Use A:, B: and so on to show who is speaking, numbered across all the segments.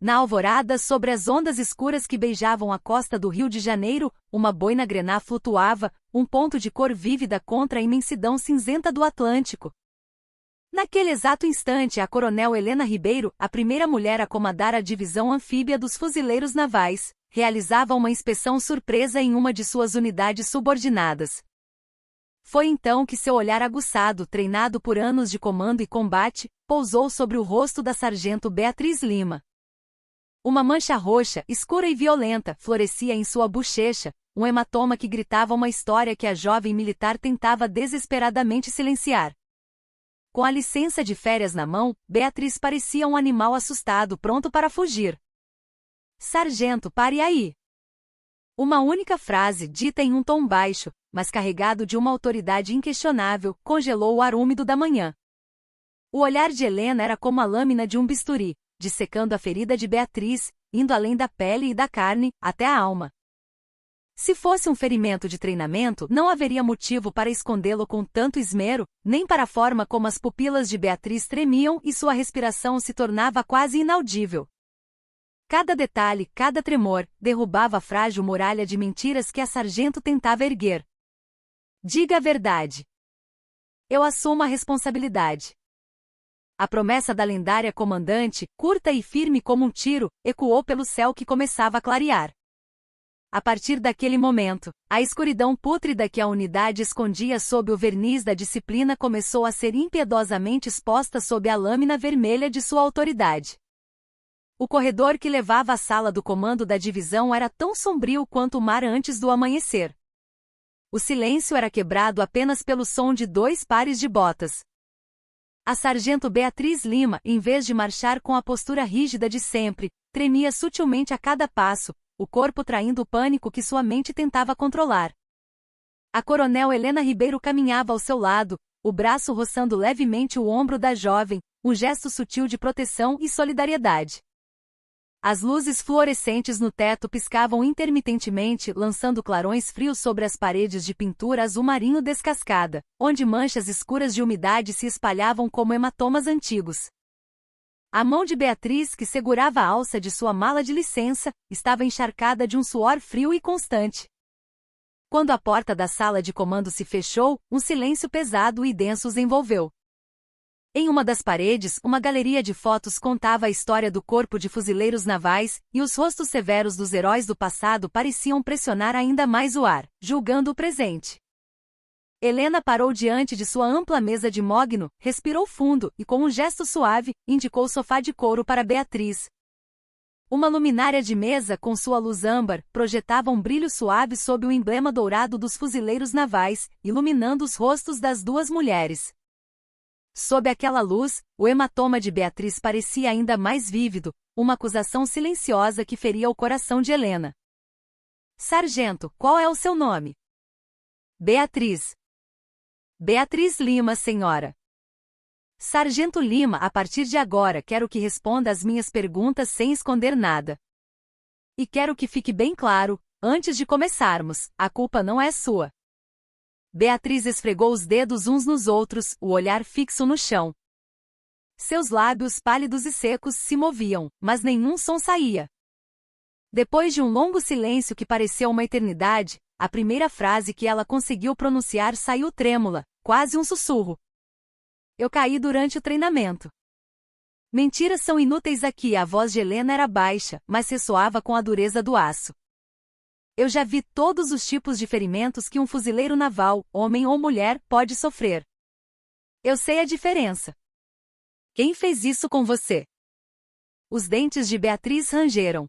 A: Na alvorada, sobre as ondas escuras que beijavam a costa do Rio de Janeiro, uma boina grená flutuava, um ponto de cor vívida contra a imensidão cinzenta do Atlântico. Naquele exato instante, a coronel Helena Ribeiro, a primeira mulher a comandar a divisão anfíbia dos fuzileiros navais, realizava uma inspeção surpresa em uma de suas unidades subordinadas. Foi então que seu olhar aguçado, treinado por anos de comando e combate, pousou sobre o rosto da sargento Beatriz Lima. Uma mancha roxa, escura e violenta, florescia em sua bochecha, um hematoma que gritava uma história que a jovem militar tentava desesperadamente silenciar. Com a licença de férias na mão, Beatriz parecia um animal assustado pronto para fugir. Sargento, pare aí! Uma única frase, dita em um tom baixo, mas carregado de uma autoridade inquestionável, congelou o ar úmido da manhã. O olhar de Helena era como a lâmina de um bisturi, dissecando a ferida de Beatriz, indo além da pele e da carne, até a alma. Se fosse um ferimento de treinamento, não haveria motivo para escondê-lo com tanto esmero, nem para a forma como as pupilas de Beatriz tremiam e sua respiração se tornava quase inaudível. Cada detalhe, cada tremor, derrubava a frágil muralha de mentiras que a sargento tentava erguer. Diga a verdade. Eu assumo a responsabilidade. A promessa da lendária comandante, curta e firme como um tiro, ecoou pelo céu que começava a clarear. A partir daquele momento, a escuridão pútrida que a unidade escondia sob o verniz da disciplina começou a ser impiedosamente exposta sob a lâmina vermelha de sua autoridade. O corredor que levava à sala do comando da divisão era tão sombrio quanto o mar antes do amanhecer. O silêncio era quebrado apenas pelo som de 2 pares de botas. A sargento Beatriz Lima, em vez de marchar com a postura rígida de sempre, tremia sutilmente a cada passo, o corpo traindo o pânico que sua mente tentava controlar. A coronel Helena Ribeiro caminhava ao seu lado, o braço roçando levemente o ombro da jovem, um gesto sutil de proteção e solidariedade. As luzes fluorescentes no teto piscavam intermitentemente, lançando clarões frios sobre as paredes de pintura azul marinho descascada, onde manchas escuras de umidade se espalhavam como hematomas antigos. A mão de Beatriz, que segurava a alça de sua mala de licença, estava encharcada de um suor frio e constante. Quando a porta da sala de comando se fechou, um silêncio pesado e denso os envolveu. Em uma das paredes, uma galeria de fotos contava a história do corpo de fuzileiros navais, e os rostos severos dos heróis do passado pareciam pressionar ainda mais o ar, julgando o presente. Helena parou diante de sua ampla mesa de mogno, respirou fundo e, com um gesto suave, indicou o sofá de couro para Beatriz. Uma luminária de mesa com sua luz âmbar projetava um brilho suave sob o emblema dourado dos fuzileiros navais, iluminando os rostos das 2 mulheres. Sob aquela luz, o hematoma de Beatriz parecia ainda mais vívido, uma acusação silenciosa que feria o coração de Helena. Sargento, qual é o seu nome? Beatriz. Beatriz Lima, senhora. Sargento Lima, a partir de agora quero que responda às minhas perguntas sem esconder nada. E quero que fique bem claro, antes de começarmos, a culpa não é sua. Beatriz esfregou os dedos uns nos outros, o olhar fixo no chão. Seus lábios pálidos e secos se moviam, mas nenhum som saía. Depois de um longo silêncio que pareceu uma eternidade, a primeira frase que ela conseguiu pronunciar saiu trêmula, quase um sussurro. Eu caí durante o treinamento. Mentiras são inúteis aqui. A voz de Helena era baixa, mas ressoava com a dureza do aço. Eu já vi todos os tipos de ferimentos que um fuzileiro naval, homem ou mulher, pode sofrer. Eu sei a diferença. Quem fez isso com você? Os dentes de Beatriz rangeram.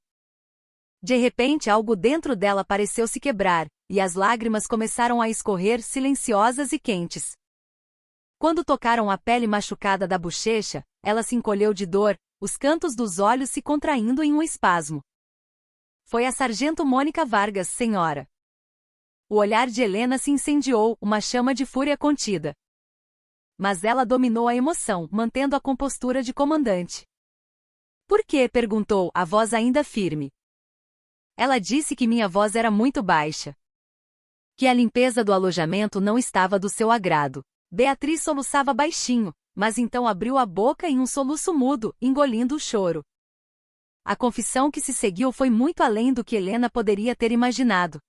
A: De repente algo dentro dela pareceu se quebrar, e as lágrimas começaram a escorrer silenciosas e quentes. Quando tocaram a pele machucada da bochecha, ela se encolheu de dor, os cantos dos olhos se contraindo em um espasmo. Foi a sargento Mônica Vargas, senhora. O olhar de Helena se incendiou, uma chama de fúria contida. Mas ela dominou a emoção, mantendo a compostura de comandante. Por quê? Perguntou, a voz ainda firme. Ela disse que minha voz era muito baixa. Que a limpeza do alojamento não estava do seu agrado. Beatriz soluçava baixinho, mas então abriu a boca em um soluço mudo, engolindo o choro. A confissão que se seguiu foi muito além do que Helena poderia ter imaginado.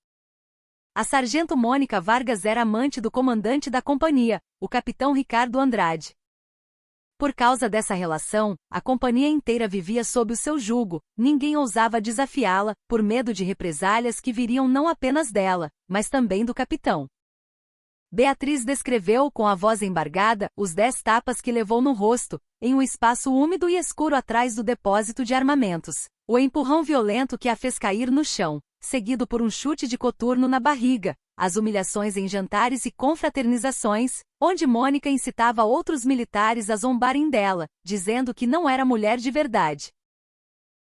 A: A sargento Mônica Vargas era amante do comandante da companhia, o capitão Ricardo Andrade. Por causa dessa relação, a companhia inteira vivia sob o seu jugo, ninguém ousava desafiá-la, por medo de represálias que viriam não apenas dela, mas também do capitão. Beatriz descreveu com a voz embargada os 10 tapas que levou no rosto, em um espaço úmido e escuro atrás do depósito de armamentos, o empurrão violento que a fez cair no chão, seguido por um chute de coturno na barriga, as humilhações em jantares e confraternizações, onde Mônica incitava outros militares a zombarem dela, dizendo que não era mulher de verdade.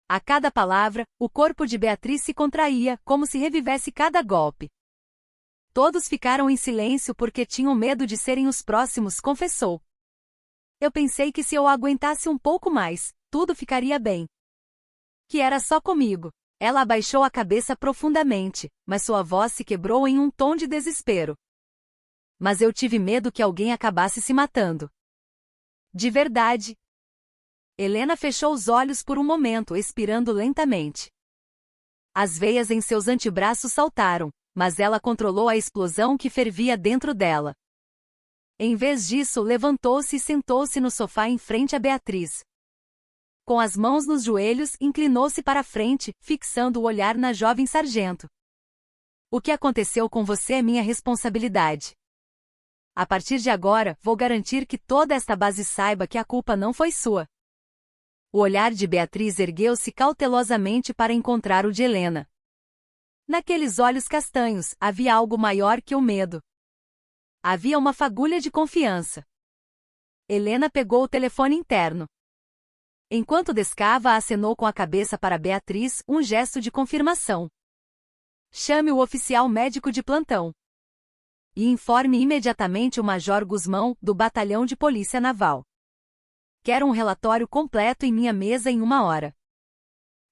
A: A cada palavra, o corpo de Beatriz se contraía, como se revivesse cada golpe. Todos ficaram em silêncio porque tinham medo de serem os próximos, confessou. Eu pensei que se eu aguentasse um pouco mais, tudo ficaria bem. Que era só comigo. Ela abaixou a cabeça profundamente, mas sua voz se quebrou em um tom de desespero. Mas eu tive medo que alguém acabasse se matando. De verdade. Helena fechou os olhos por um momento, expirando lentamente. As veias em seus antebraços saltaram, mas ela controlou a explosão que fervia dentro dela. Em vez disso, levantou-se e sentou-se no sofá em frente a Beatriz. Com as mãos nos joelhos, inclinou-se para a frente, fixando o olhar na jovem sargento. O que aconteceu com você é minha responsabilidade. A partir de agora, vou garantir que toda esta base saiba que a culpa não foi sua. O olhar de Beatriz ergueu-se cautelosamente para encontrar o de Helena. Naqueles olhos castanhos, havia algo maior que o medo. Havia uma fagulha de confiança. Helena pegou o telefone interno. Enquanto descava, acenou com a cabeça para Beatriz, um gesto de confirmação. Chame o oficial médico de plantão. E informe imediatamente o Major Guzmão, do Batalhão de Polícia Naval. Quero um relatório completo em minha mesa em 1 hora.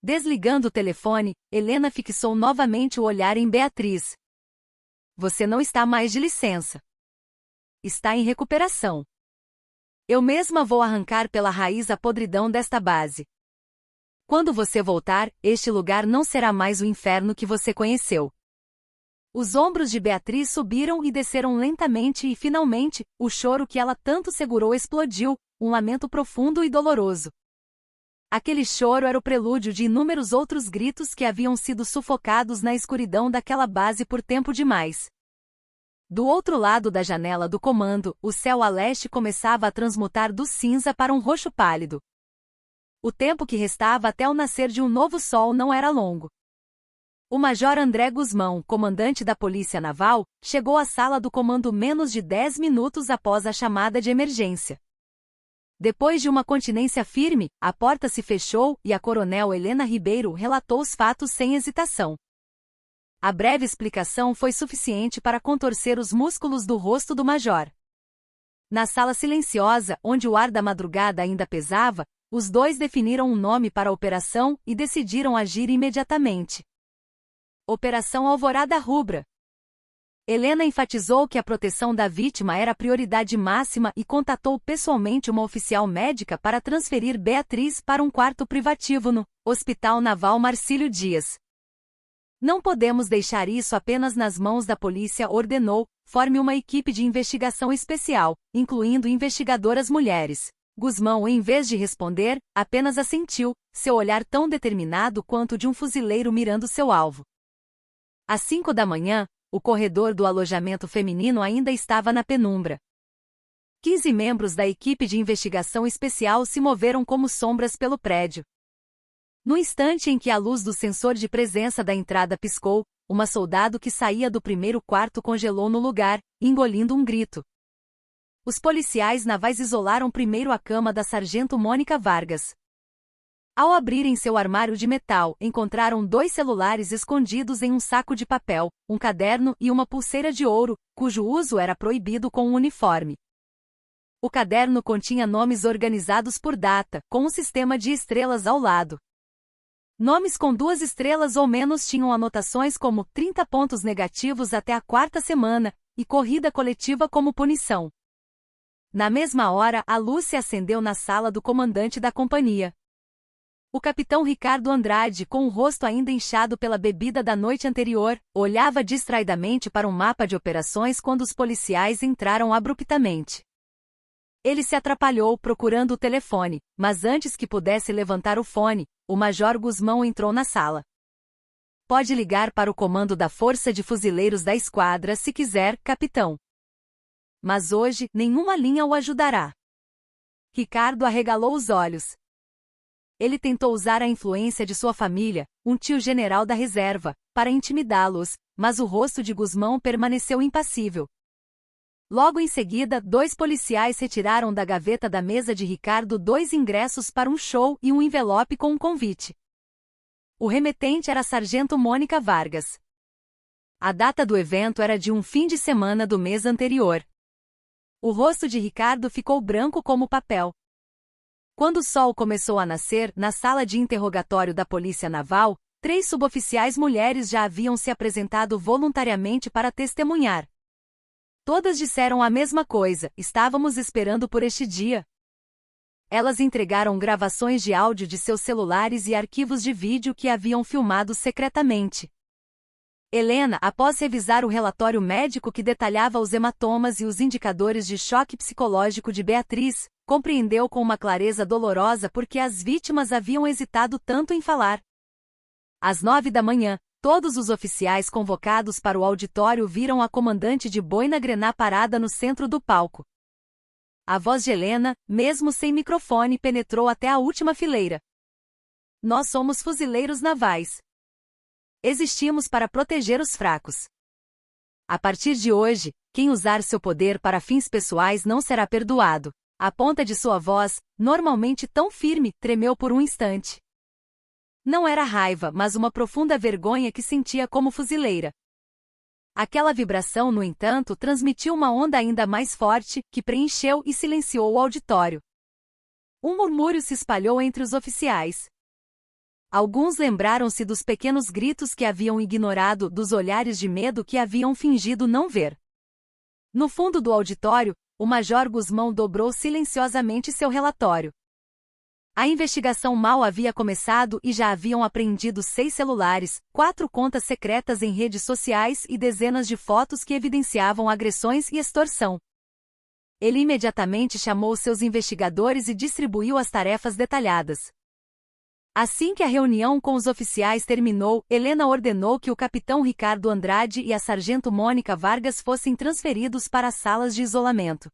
A: Desligando o telefone, Helena fixou novamente o olhar em Beatriz. Você não está mais de licença. Está em recuperação. Eu mesma vou arrancar pela raiz a podridão desta base. Quando você voltar, este lugar não será mais o inferno que você conheceu. Os ombros de Beatriz subiram e desceram lentamente e finalmente, o choro que ela tanto segurou explodiu, um lamento profundo e doloroso. Aquele choro era o prelúdio de inúmeros outros gritos que haviam sido sufocados na escuridão daquela base por tempo demais. Do outro lado da janela do comando, o céu a leste começava a transmutar do cinza para um roxo pálido. O tempo que restava até o nascer de um novo sol não era longo. O Major André Guzmão, comandante da Polícia Naval, chegou à sala do comando menos de 10 minutos após a chamada de emergência. Depois de uma continência firme, a porta se fechou e a coronel Helena Ribeiro relatou os fatos sem hesitação. A breve explicação foi suficiente para contorcer os músculos do rosto do major. Na sala silenciosa, onde o ar da madrugada ainda pesava, os dois definiram um nome para a operação e decidiram agir imediatamente. Operação Alvorada Rubra. Helena enfatizou que a proteção da vítima era a prioridade máxima e contatou pessoalmente uma oficial médica para transferir Beatriz para um quarto privativo no Hospital Naval Marcílio Dias. Não podemos deixar isso apenas nas mãos da polícia, ordenou, forme uma equipe de investigação especial, incluindo investigadoras mulheres. Guzmão, em vez de responder, apenas assentiu, seu olhar tão determinado quanto o de um fuzileiro mirando seu alvo. Às 5 da manhã, o corredor do alojamento feminino ainda estava na penumbra. 15 membros da equipe de investigação especial se moveram como sombras pelo prédio. No instante em que a luz do sensor de presença da entrada piscou, uma soldado que saía do primeiro quarto congelou no lugar, engolindo um grito. Os policiais navais isolaram primeiro a cama da sargento Mônica Vargas. Ao abrirem seu armário de metal, encontraram 2 celulares escondidos em um saco de papel, um caderno e uma pulseira de ouro, cujo uso era proibido com um uniforme. O caderno continha nomes organizados por data, com um sistema de estrelas ao lado. Nomes com 2 estrelas ou menos tinham anotações como 30 pontos negativos até a 4ª semana, e corrida coletiva como punição. Na mesma hora, a luz se acendeu na sala do comandante da companhia. O capitão Ricardo Andrade, com o rosto ainda inchado pela bebida da noite anterior, olhava distraidamente para um mapa de operações quando os policiais entraram abruptamente. Ele se atrapalhou procurando o telefone, mas antes que pudesse levantar o fone, o Major Guzmão entrou na sala. Pode ligar para o comando da Força de Fuzileiros da Esquadra se quiser, capitão. Mas hoje, nenhuma linha o ajudará. Ricardo arregalou os olhos. Ele tentou usar a influência de sua família, um tio-general da reserva, para intimidá-los, mas o rosto de Guzmão permaneceu impassível. Logo em seguida, 2 policiais retiraram da gaveta da mesa de Ricardo 2 ingressos para um show e um envelope com um convite. O remetente era a sargento Mônica Vargas. A data do evento era de um fim de semana do mês anterior. O rosto de Ricardo ficou branco como papel. Quando o sol começou a nascer, na sala de interrogatório da Polícia Naval, 3 suboficiais mulheres já haviam se apresentado voluntariamente para testemunhar. Todas disseram a mesma coisa: estávamos esperando por este dia. Elas entregaram gravações de áudio de seus celulares e arquivos de vídeo que haviam filmado secretamente. Helena, após revisar o relatório médico que detalhava os hematomas e os indicadores de choque psicológico de Beatriz, compreendeu com uma clareza dolorosa por que as vítimas haviam hesitado tanto em falar. Às 9 da manhã, todos os oficiais convocados para o auditório viram a comandante de boina grená parada no centro do palco. A voz de Helena, mesmo sem microfone, penetrou até a última fileira. Nós somos fuzileiros navais. Existimos para proteger os fracos. A partir de hoje, quem usar seu poder para fins pessoais não será perdoado. A ponta de sua voz, normalmente tão firme, tremeu por um instante. Não era raiva, mas uma profunda vergonha que sentia como fuzileira. Aquela vibração, no entanto, transmitiu uma onda ainda mais forte, que preencheu e silenciou o auditório. Um murmúrio se espalhou entre os oficiais. Alguns lembraram-se dos pequenos gritos que haviam ignorado, dos olhares de medo que haviam fingido não ver. No fundo do auditório, o Major Guzmão dobrou silenciosamente seu relatório. A investigação mal havia começado e já haviam apreendido 6 celulares, 4 contas secretas em redes sociais e dezenas de fotos que evidenciavam agressões e extorsão. Ele imediatamente chamou seus investigadores e distribuiu as tarefas detalhadas. Assim que a reunião com os oficiais terminou, Helena ordenou que o capitão Ricardo Andrade e a sargento Mônica Vargas fossem transferidos para as salas de isolamento.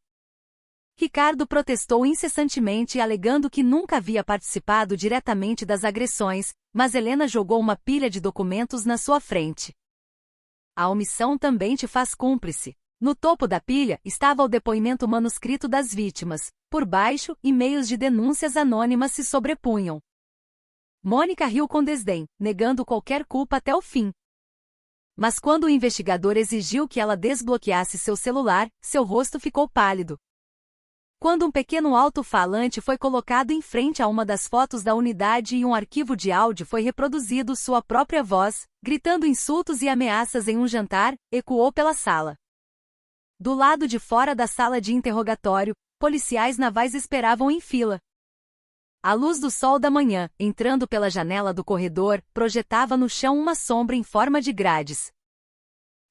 A: Ricardo protestou incessantemente, alegando que nunca havia participado diretamente das agressões, mas Helena jogou uma pilha de documentos na sua frente. A omissão também te faz cúmplice. No topo da pilha estava o depoimento manuscrito das vítimas. Por baixo, e-mails de denúncias anônimas se sobrepunham. Mônica riu com desdém, negando qualquer culpa até o fim. Mas quando o investigador exigiu que ela desbloqueasse seu celular, seu rosto ficou pálido. Quando um pequeno alto-falante foi colocado em frente a uma das fotos da unidade e um arquivo de áudio foi reproduzido, sua própria voz, gritando insultos e ameaças em um jantar, ecoou pela sala. Do lado de fora da sala de interrogatório, policiais navais esperavam em fila. A luz do sol da manhã, entrando pela janela do corredor, projetava no chão uma sombra em forma de grades.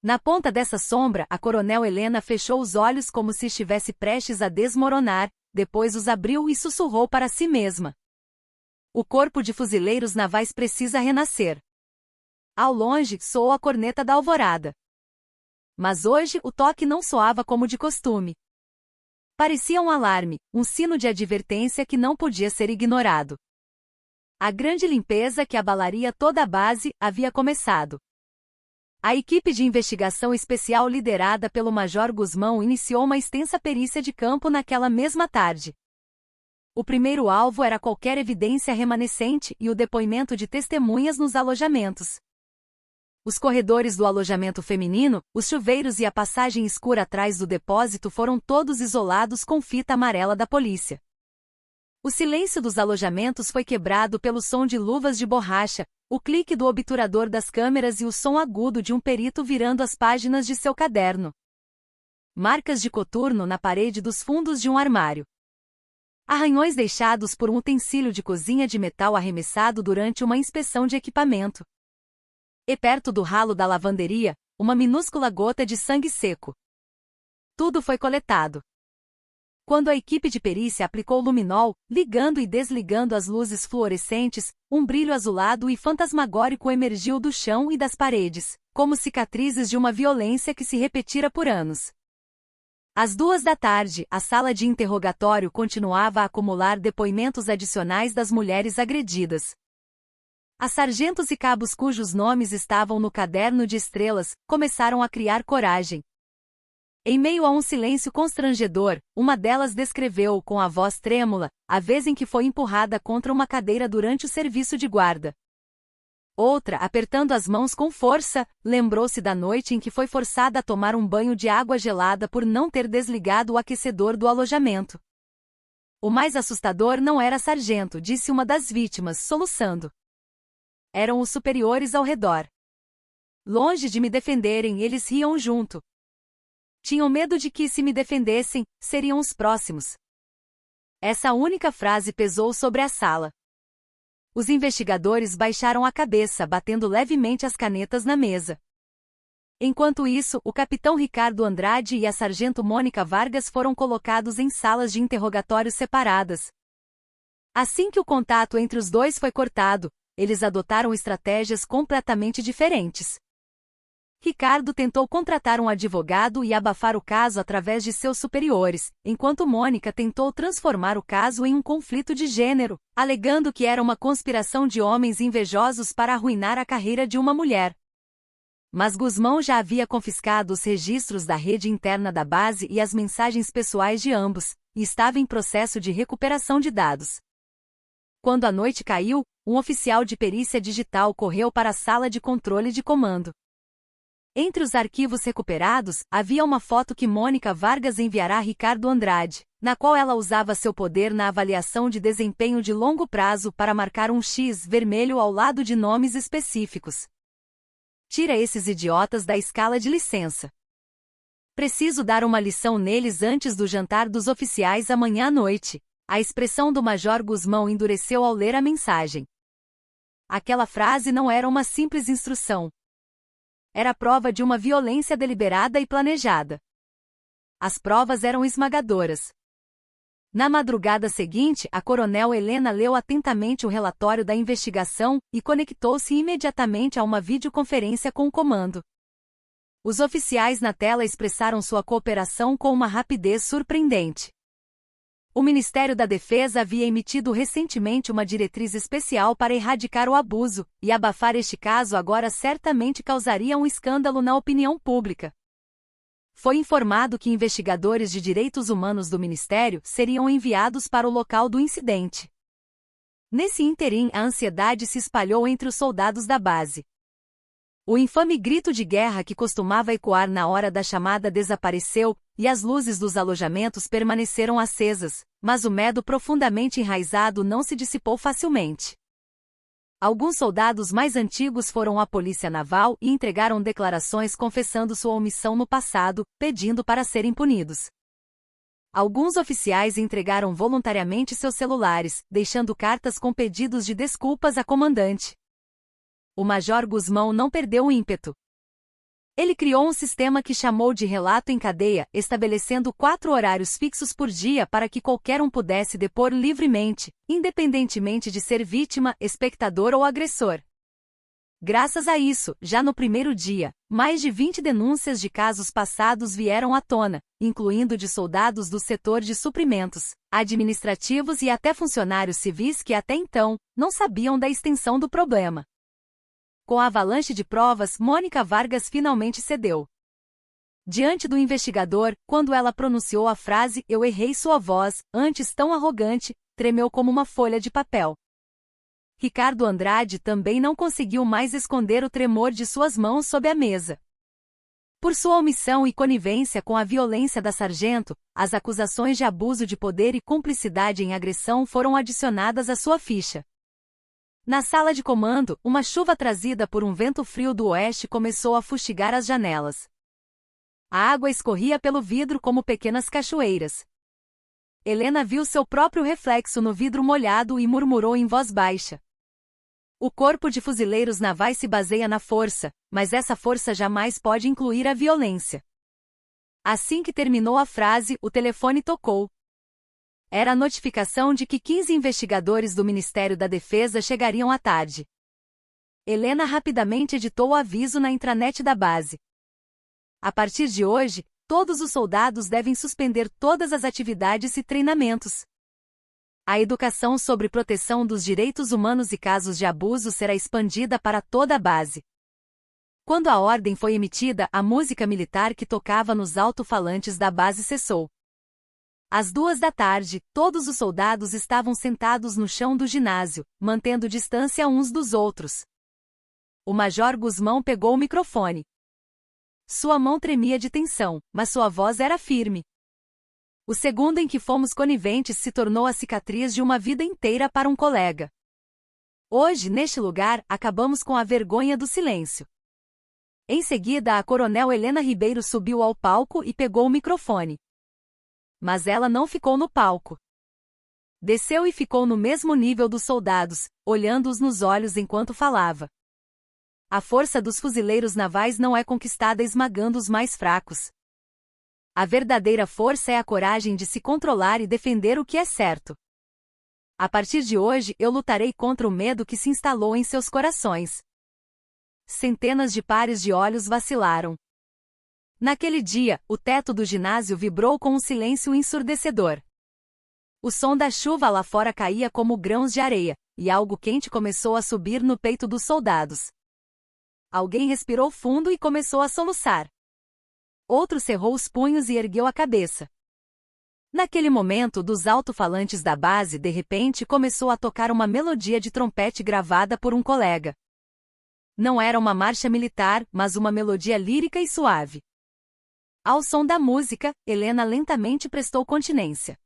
A: Na ponta dessa sombra, a coronel Helena fechou os olhos como se estivesse prestes a desmoronar, depois os abriu e sussurrou para si mesma. O corpo de fuzileiros navais precisa renascer. Ao longe, soou a corneta da alvorada. Mas hoje o toque não soava como de costume. Parecia um alarme, um sino de advertência que não podia ser ignorado. A grande limpeza que abalaria toda a base havia começado. A equipe de investigação especial liderada pelo Major Guzmão iniciou uma extensa perícia de campo naquela mesma tarde. O primeiro alvo era qualquer evidência remanescente e o depoimento de testemunhas nos alojamentos. Os corredores do alojamento feminino, os chuveiros e a passagem escura atrás do depósito foram todos isolados com fita amarela da polícia. O silêncio dos alojamentos foi quebrado pelo som de luvas de borracha, o clique do obturador das câmeras e o som agudo de um perito virando as páginas de seu caderno. Marcas de coturno na parede dos fundos de um armário. Arranhões deixados por um utensílio de cozinha de metal arremessado durante uma inspeção de equipamento. E perto do ralo da lavanderia, uma minúscula gota de sangue seco. Tudo foi coletado. Quando a equipe de perícia aplicou luminol, ligando e desligando as luzes fluorescentes, um brilho azulado e fantasmagórico emergiu do chão e das paredes, como cicatrizes de uma violência que se repetira por anos. Às 2 da tarde, a sala de interrogatório continuava a acumular depoimentos adicionais das mulheres agredidas. As sargentos e cabos cujos nomes estavam no caderno de estrelas começaram a criar coragem. Em meio a um silêncio constrangedor, uma delas descreveu, com a voz trêmula, a vez em que foi empurrada contra uma cadeira durante o serviço de guarda. Outra, apertando as mãos com força, lembrou-se da noite em que foi forçada a tomar um banho de água gelada por não ter desligado o aquecedor do alojamento. O mais assustador não era a sargento, disse uma das vítimas, soluçando. Eram os superiores ao redor. Longe de me defenderem, eles riam junto. Tinham medo de que, se me defendessem, seriam os próximos. Essa única frase pesou sobre a sala. Os investigadores baixaram a cabeça, batendo levemente as canetas na mesa. Enquanto isso, o capitão Ricardo Andrade e a sargento Mônica Vargas foram colocados em salas de interrogatório separadas. Assim que o contato entre os dois foi cortado, eles adotaram estratégias completamente diferentes. Ricardo tentou contratar um advogado e abafar o caso através de seus superiores, enquanto Mônica tentou transformar o caso em um conflito de gênero, alegando que era uma conspiração de homens invejosos para arruinar a carreira de uma mulher. Mas Guzmão já havia confiscado os registros da rede interna da base e as mensagens pessoais de ambos, e estava em processo de recuperação de dados. Quando a noite caiu, um oficial de perícia digital correu para a sala de controle de comando. Entre os arquivos recuperados, havia uma foto que Mônica Vargas enviará a Ricardo Andrade, na qual ela usava seu poder na avaliação de desempenho de longo prazo para marcar um X vermelho ao lado de nomes específicos. Tira esses idiotas da escala de licença. Preciso dar uma lição neles antes do jantar dos oficiais amanhã à noite. A expressão do Major Guzmão endureceu ao ler a mensagem. Aquela frase não era uma simples instrução. Era prova de uma violência deliberada e planejada. As provas eram esmagadoras. Na madrugada seguinte, a coronel Helena leu atentamente o relatório da investigação e conectou-se imediatamente a uma videoconferência com o comando. Os oficiais na tela expressaram sua cooperação com uma rapidez surpreendente. O Ministério da Defesa havia emitido recentemente uma diretriz especial para erradicar o abuso, e abafar este caso agora certamente causaria um escândalo na opinião pública. Foi informado que investigadores de direitos humanos do Ministério seriam enviados para o local do incidente. Nesse ínterim, a ansiedade se espalhou entre os soldados da base. O infame grito de guerra que costumava ecoar na hora da chamada desapareceu, e as luzes dos alojamentos permaneceram acesas, mas o medo profundamente enraizado não se dissipou facilmente. Alguns soldados mais antigos foram à Polícia Naval e entregaram declarações confessando sua omissão no passado, pedindo para serem punidos. Alguns oficiais entregaram voluntariamente seus celulares, deixando cartas com pedidos de desculpas à comandante. O Major Guzmão não perdeu o ímpeto. Ele criou um sistema que chamou de relato em cadeia, estabelecendo 4 horários fixos por dia para que qualquer um pudesse depor livremente, independentemente de ser vítima, espectador ou agressor. Graças a isso, já no primeiro dia, mais de 20 denúncias de casos passados vieram à tona, incluindo de soldados do setor de suprimentos, administrativos e até funcionários civis que até então não sabiam da extensão do problema. Com a avalanche de provas, Mônica Vargas finalmente cedeu. Diante do investigador, quando ela pronunciou a frase "eu errei", sua voz, antes tão arrogante, tremeu como uma folha de papel. Ricardo Andrade também não conseguiu mais esconder o tremor de suas mãos sob a mesa. Por sua omissão e conivência com a violência da sargento, as acusações de abuso de poder e cumplicidade em agressão foram adicionadas à sua ficha. Na sala de comando, uma chuva trazida por um vento frio do oeste começou a fustigar as janelas. A água escorria pelo vidro como pequenas cachoeiras. Helena viu seu próprio reflexo no vidro molhado e murmurou em voz baixa. O corpo de fuzileiros navais se baseia na força, mas essa força jamais pode incluir a violência. Assim que terminou a frase, o telefone tocou. Era a notificação de que 15 investigadores do Ministério da Defesa chegariam à tarde. Helena rapidamente editou o aviso na intranet da base. A partir de hoje, todos os soldados devem suspender todas as atividades e treinamentos. A educação sobre proteção dos direitos humanos e casos de abuso será expandida para toda a base. Quando a ordem foi emitida, a música militar que tocava nos alto-falantes da base cessou. Às 14h, todos os soldados estavam sentados no chão do ginásio, mantendo distância uns dos outros. O Major Guzmão pegou o microfone. Sua mão tremia de tensão, mas sua voz era firme. O segundo em que fomos coniventes se tornou a cicatriz de uma vida inteira para um colega. Hoje, neste lugar, acabamos com a vergonha do silêncio. Em seguida, a coronel Helena Ribeiro subiu ao palco e pegou o microfone. Mas ela não ficou no palco. Desceu e ficou no mesmo nível dos soldados, olhando-os nos olhos enquanto falava. A força dos fuzileiros navais não é conquistada esmagando os mais fracos. A verdadeira força é a coragem de se controlar e defender o que é certo. A partir de hoje, eu lutarei contra o medo que se instalou em seus corações. Centenas de pares de olhos vacilaram. Naquele dia, o teto do ginásio vibrou com um silêncio ensurdecedor. O som da chuva lá fora caía como grãos de areia, e algo quente começou a subir no peito dos soldados. Alguém respirou fundo e começou a soluçar. Outro cerrou os punhos e ergueu a cabeça. Naquele momento, dos alto-falantes da base, de repente começou a tocar uma melodia de trompete gravada por um colega. Não era uma marcha militar, mas uma melodia lírica e suave. Ao som da música, Helena lentamente prestou continência.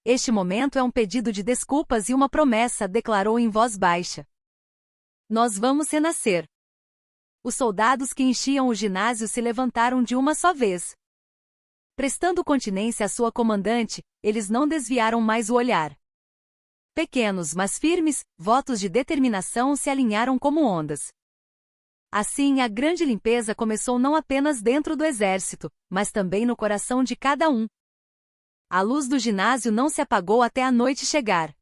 A: Este momento é um pedido de desculpas e uma promessa, declarou em voz baixa. Nós vamos renascer. Os soldados que enchiam o ginásio se levantaram de uma só vez. Prestando continência à sua comandante, eles não desviaram mais o olhar. Pequenos, mas firmes, votos de determinação se alinharam como ondas. Assim, a grande limpeza começou não apenas dentro do exército, mas também no coração de cada um. A luz do ginásio não se apagou até a noite chegar.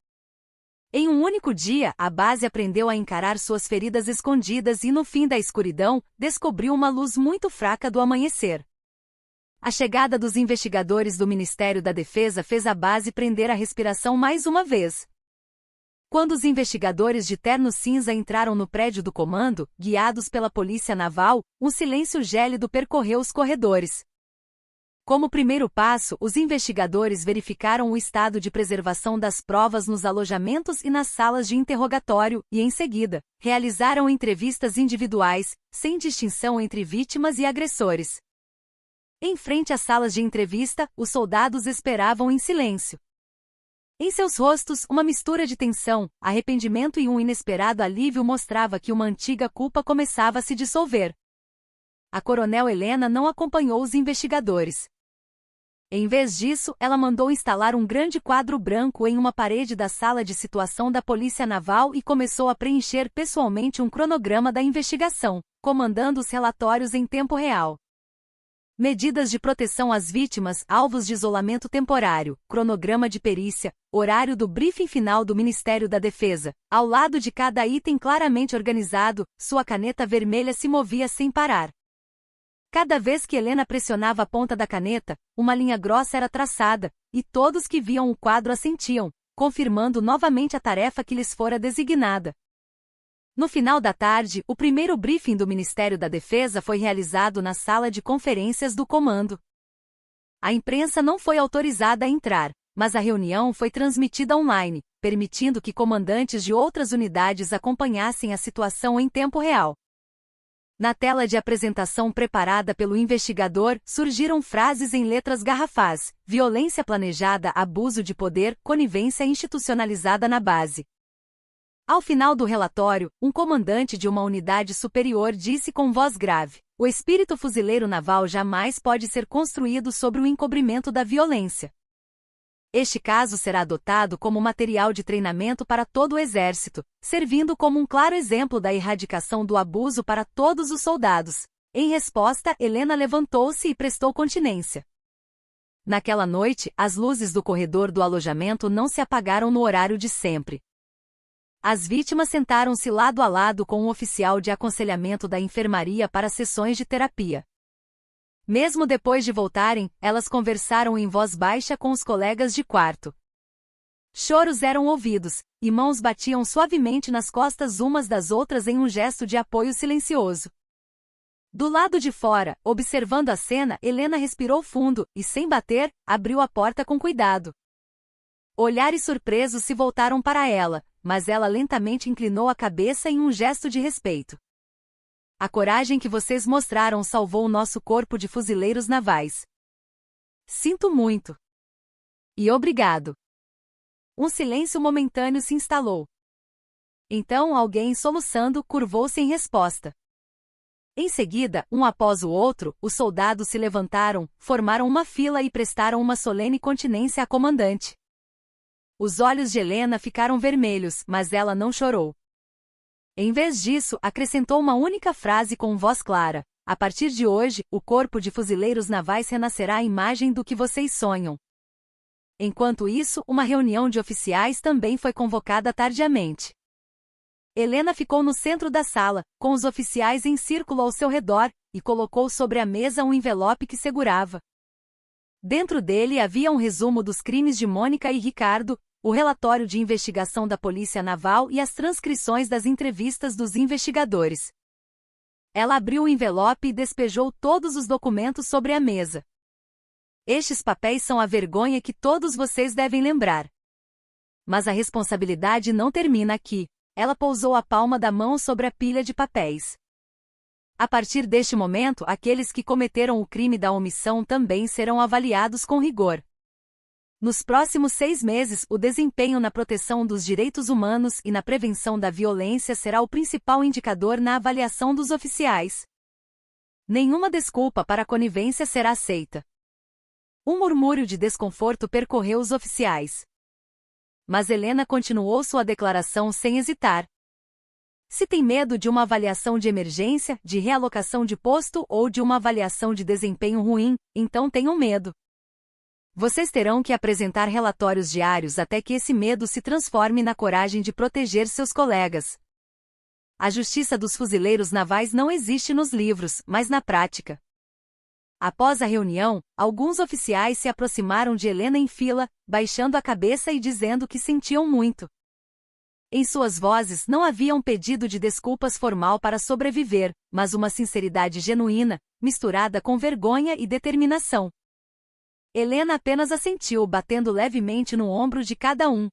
A: Em um único dia, a base aprendeu a encarar suas feridas escondidas e no fim da escuridão, descobriu uma luz muito fraca do amanhecer. A chegada dos investigadores do Ministério da Defesa fez a base prender a respiração mais uma vez. Quando os investigadores de terno cinza entraram no prédio do comando, guiados pela Polícia Naval, um silêncio gélido percorreu os corredores. Como primeiro passo, os investigadores verificaram o estado de preservação das provas nos alojamentos e nas salas de interrogatório e, em seguida, realizaram entrevistas individuais, sem distinção entre vítimas e agressores. Em frente às salas de entrevista, os soldados esperavam em silêncio. Em seus rostos, uma mistura de tensão, arrependimento e um inesperado alívio mostrava que uma antiga culpa começava a se dissolver. A coronel Helena não acompanhou os investigadores. Em vez disso, ela mandou instalar um grande quadro branco em uma parede da sala de situação da Polícia Naval e começou a preencher pessoalmente um cronograma da investigação, comandando os relatórios em tempo real. Medidas de proteção às vítimas, alvos de isolamento temporário, cronograma de perícia, horário do briefing final do Ministério da Defesa. Ao lado de cada item claramente organizado, sua caneta vermelha se movia sem parar. Cada vez que Helena pressionava a ponta da caneta, uma linha grossa era traçada, e todos que viam o quadro assentiam, confirmando novamente a tarefa que lhes fora designada. No final da tarde, o primeiro briefing do Ministério da Defesa foi realizado na sala de conferências do comando. A imprensa não foi autorizada a entrar, mas a reunião foi transmitida online, permitindo que comandantes de outras unidades acompanhassem a situação em tempo real. Na tela de apresentação preparada pelo investigador, surgiram frases em letras garrafais: violência planejada, abuso de poder, conivência institucionalizada na base. Ao final do relatório, um comandante de uma unidade superior disse com voz grave: o espírito fuzileiro naval jamais pode ser construído sobre o encobrimento da violência. Este caso será adotado como material de treinamento para todo o exército, servindo como um claro exemplo da erradicação do abuso para todos os soldados. Em resposta, Helena levantou-se e prestou continência. Naquela noite, as luzes do corredor do alojamento não se apagaram no horário de sempre. As vítimas sentaram-se lado a lado com um oficial de aconselhamento da enfermaria para sessões de terapia. Mesmo depois de voltarem, elas conversaram em voz baixa com os colegas de quarto. Choros eram ouvidos, e mãos batiam suavemente nas costas umas das outras em um gesto de apoio silencioso. Do lado de fora, observando a cena, Helena respirou fundo e, sem bater, abriu a porta com cuidado. Olhares surpresos se voltaram para ela, mas ela lentamente inclinou a cabeça em um gesto de respeito. A coragem que vocês mostraram salvou o nosso corpo de fuzileiros navais. Sinto muito. E obrigado. Um silêncio momentâneo se instalou. Então alguém, soluçando, curvou-se em resposta. Em seguida, um após o outro, os soldados se levantaram, formaram uma fila e prestaram uma solene continência à comandante. Os olhos de Helena ficaram vermelhos, mas ela não chorou. Em vez disso, acrescentou uma única frase com voz clara: a partir de hoje, o corpo de fuzileiros navais renascerá à imagem do que vocês sonham. Enquanto isso, uma reunião de oficiais também foi convocada tardiamente. Helena ficou no centro da sala, com os oficiais em círculo ao seu redor, e colocou sobre a mesa um envelope que segurava. Dentro dele havia um resumo dos crimes de Mônica e Ricardo, o relatório de investigação da Polícia Naval e as transcrições das entrevistas dos investigadores. Ela abriu o envelope e despejou todos os documentos sobre a mesa. Estes papéis são a vergonha que todos vocês devem lembrar. Mas a responsabilidade não termina aqui. Ela pousou a palma da mão sobre a pilha de papéis. A partir deste momento, aqueles que cometeram o crime da omissão também serão avaliados com rigor. Nos próximos 6 meses, o desempenho na proteção dos direitos humanos e na prevenção da violência será o principal indicador na avaliação dos oficiais. Nenhuma desculpa para a conivência será aceita. Um murmúrio de desconforto percorreu os oficiais. Mas Helena continuou sua declaração sem hesitar. Se tem medo de uma avaliação de emergência, de realocação de posto ou de uma avaliação de desempenho ruim, então tenham medo. Vocês terão que apresentar relatórios diários até que esse medo se transforme na coragem de proteger seus colegas. A justiça dos fuzileiros navais não existe nos livros, mas na prática. Após a reunião, alguns oficiais se aproximaram de Helena em fila, baixando a cabeça e dizendo que sentiam muito. Em suas vozes não havia um pedido de desculpas formal para sobreviver, mas uma sinceridade genuína, misturada com vergonha e determinação. Helena apenas assentiu, batendo levemente no ombro de cada um.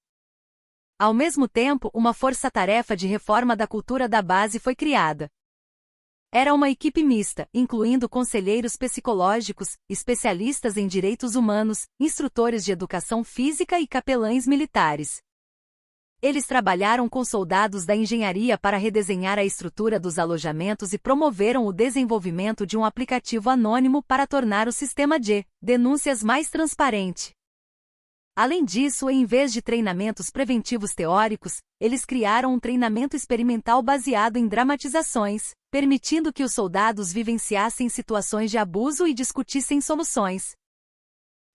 A: Ao mesmo tempo, uma força-tarefa de reforma da cultura da base foi criada. Era uma equipe mista, incluindo conselheiros psicológicos, especialistas em direitos humanos, instrutores de educação física e capelães militares. Eles trabalharam com soldados da engenharia para redesenhar a estrutura dos alojamentos e promoveram o desenvolvimento de um aplicativo anônimo para tornar o sistema de denúncias mais transparente. Além disso, em vez de treinamentos preventivos teóricos, eles criaram um treinamento experimental baseado em dramatizações, permitindo que os soldados vivenciassem situações de abuso e discutissem soluções.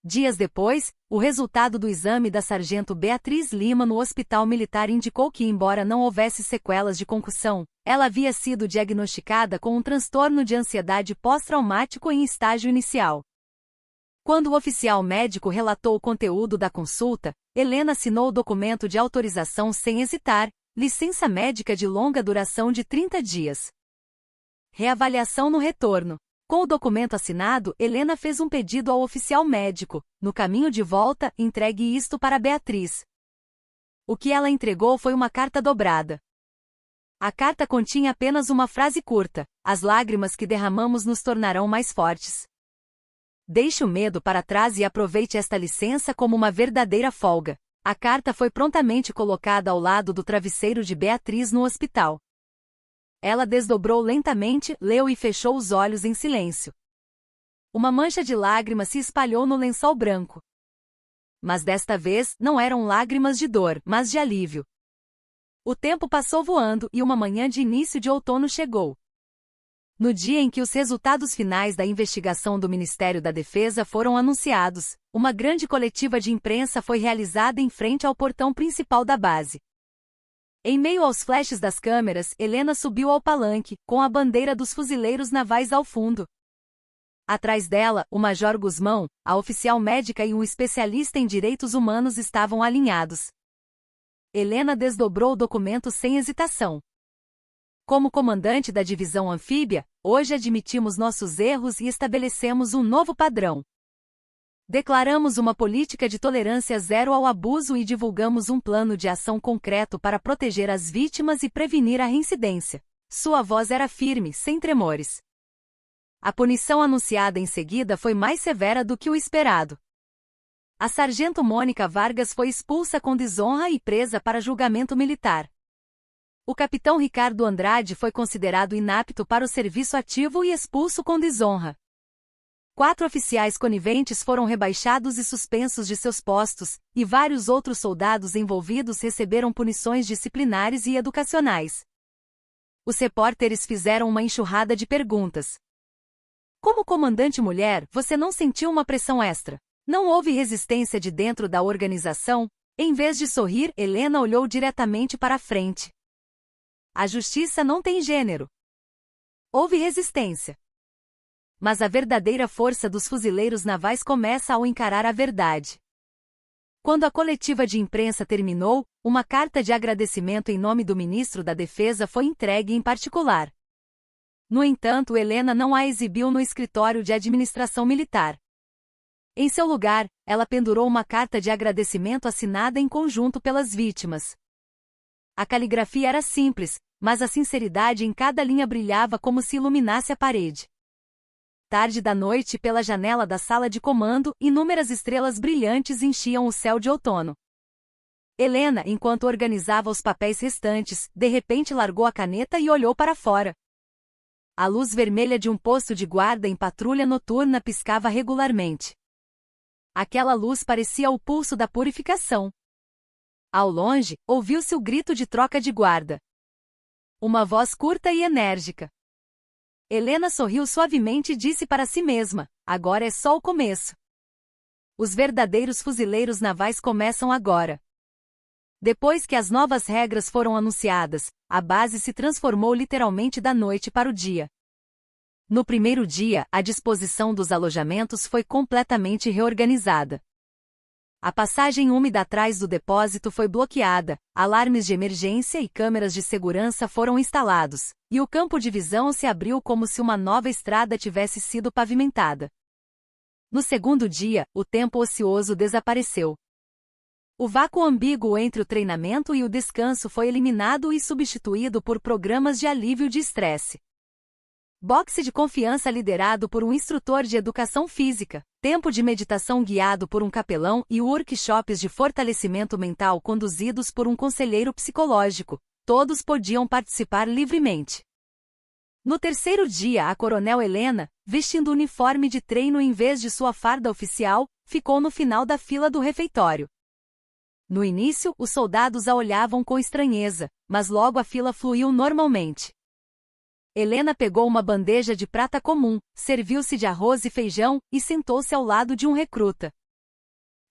A: Dias depois, o resultado do exame da sargento Beatriz Lima no Hospital Militar indicou que, embora não houvesse sequelas de concussão, ela havia sido diagnosticada com um transtorno de ansiedade pós-traumático em estágio inicial. Quando o oficial médico relatou o conteúdo da consulta, Helena assinou o documento de autorização sem hesitar, licença médica de longa duração de 30 dias. Reavaliação no retorno. Com o documento assinado, Helena fez um pedido ao oficial médico. No caminho de volta, entregue isto para Beatriz. O que ela entregou foi uma carta dobrada. A carta continha apenas uma frase curta: as lágrimas que derramamos nos tornarão mais fortes. Deixe o medo para trás e aproveite esta licença como uma verdadeira folga. A carta foi prontamente colocada ao lado do travesseiro de Beatriz no hospital. Ela desdobrou lentamente, leu e fechou os olhos em silêncio. Uma mancha de lágrimas se espalhou no lençol branco. mas desta vez não eram lágrimas de dor, mas de alívio. O tempo passou voando e uma manhã de início de outono chegou. No dia em que os resultados finais da investigação do Ministério da Defesa foram anunciados, uma grande coletiva de imprensa foi realizada em frente ao portão principal da base. Em meio aos flashes das câmeras, Helena subiu ao palanque, com a bandeira dos fuzileiros navais ao fundo. Atrás dela, o Major Guzmão, a oficial médica e um especialista em direitos humanos estavam alinhados. Helena desdobrou o documento sem hesitação. Como comandante da divisão anfíbia, hoje admitimos nossos erros e estabelecemos um novo padrão. Declaramos uma política de tolerância zero ao abuso e divulgamos um plano de ação concreto para proteger as vítimas e prevenir a reincidência. Sua voz era firme, sem tremores. A punição anunciada em seguida foi mais severa do que o esperado. A sargento Mônica Vargas foi expulsa com desonra e presa para julgamento militar. O capitão Ricardo Andrade foi considerado inapto para o serviço ativo e expulso com desonra. 4 oficiais coniventes foram rebaixados e suspensos de seus postos, e vários outros soldados envolvidos receberam punições disciplinares e educacionais. Os repórteres fizeram uma enxurrada de perguntas. Como comandante mulher, você não sentiu uma pressão extra? Não houve resistência de dentro da organização? Em vez de sorrir, Helena olhou diretamente para a frente. A justiça não tem gênero. Houve resistência. Mas a verdadeira força dos fuzileiros navais começa ao encarar a verdade. Quando a coletiva de imprensa terminou, uma carta de agradecimento em nome do ministro da Defesa foi entregue em particular. No entanto, Helena não a exibiu no escritório de administração militar. Em seu lugar, ela pendurou uma carta de agradecimento assinada em conjunto pelas vítimas. A caligrafia era simples, mas a sinceridade em cada linha brilhava como se iluminasse a parede. Tarde da noite, pela janela da sala de comando, inúmeras estrelas brilhantes enchiam o céu de outono. Helena, enquanto organizava os papéis restantes, de repente largou a caneta e olhou para fora. A luz vermelha de um posto de guarda em patrulha noturna piscava regularmente. Aquela luz parecia o pulso da purificação. Ao longe, ouviu-se o grito de troca de guarda. Uma voz curta e enérgica. Helena sorriu suavemente e disse para si mesma, agora é só o começo. Os verdadeiros fuzileiros navais começam agora. Depois que as novas regras foram anunciadas, a base se transformou literalmente da noite para o dia. No primeiro dia, a disposição dos alojamentos foi completamente reorganizada. A passagem úmida atrás do depósito foi bloqueada, alarmes de emergência e câmeras de segurança foram instalados, e o campo de visão se abriu como se uma nova estrada tivesse sido pavimentada. No segundo dia, o tempo ocioso desapareceu. O vácuo ambíguo entre o treinamento e o descanso foi eliminado e substituído por programas de alívio de estresse. Boxe de confiança liderado por um instrutor de educação física, tempo de meditação guiado por um capelão e workshops de fortalecimento mental conduzidos por um conselheiro psicológico, todos podiam participar livremente. No terceiro dia, a coronel Helena, vestindo uniforme de treino em vez de sua farda oficial, ficou no final da fila do refeitório. No início, os soldados a olhavam com estranheza, mas logo a fila fluiu normalmente. Helena pegou uma bandeja de prata comum, serviu-se de arroz e feijão, e sentou-se ao lado de um recruta.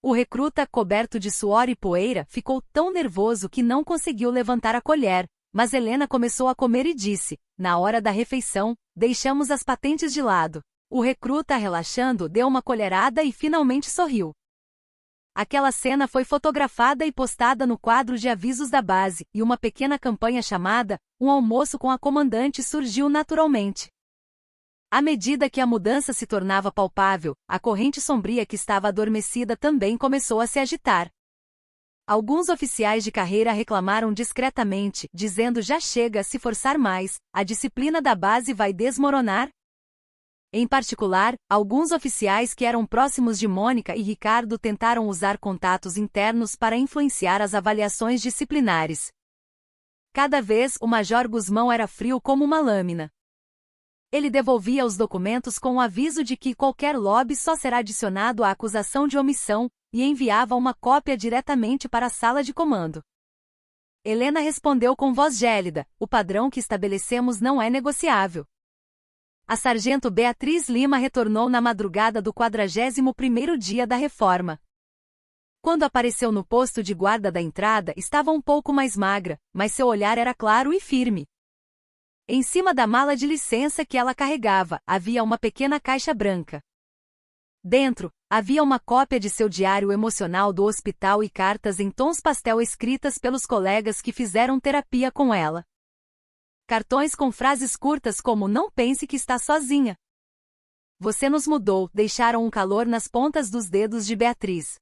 A: O recruta, coberto de suor e poeira, ficou tão nervoso que não conseguiu levantar a colher, mas Helena começou a comer e disse, na hora da refeição, deixamos as patentes de lado. O recruta, relaxando, deu uma colherada e finalmente sorriu. Aquela cena foi fotografada e postada no quadro de avisos da base, e uma pequena campanha chamada Um Almoço com a Comandante surgiu naturalmente. À medida que a mudança se tornava palpável, a corrente sombria que estava adormecida também começou a se agitar. Alguns oficiais de carreira reclamaram discretamente, dizendo já chega, se forçar mais, a disciplina da base vai desmoronar. Em particular, alguns oficiais que eram próximos de Mônica e Ricardo tentaram usar contatos internos para influenciar as avaliações disciplinares. Cada vez, o Major Guzmão era frio como uma lâmina. Ele devolvia os documentos com o aviso de que qualquer lobby só será adicionado à acusação de omissão, e enviava uma cópia diretamente para a sala de comando. Helena respondeu com voz gélida: o padrão que estabelecemos não é negociável. A sargento Beatriz Lima retornou na madrugada do 41º dia da reforma. Quando apareceu no posto de guarda da entrada, estava um pouco mais magra, mas seu olhar era claro e firme. Em cima da mala de licença que ela carregava, havia uma pequena caixa branca. Dentro, havia uma cópia de seu diário emocional do hospital e cartas em tons pastel escritas pelos colegas que fizeram terapia com ela. Cartões com frases curtas como "não pense que está sozinha". "Você nos mudou", deixaram um calor nas pontas dos dedos de Beatriz.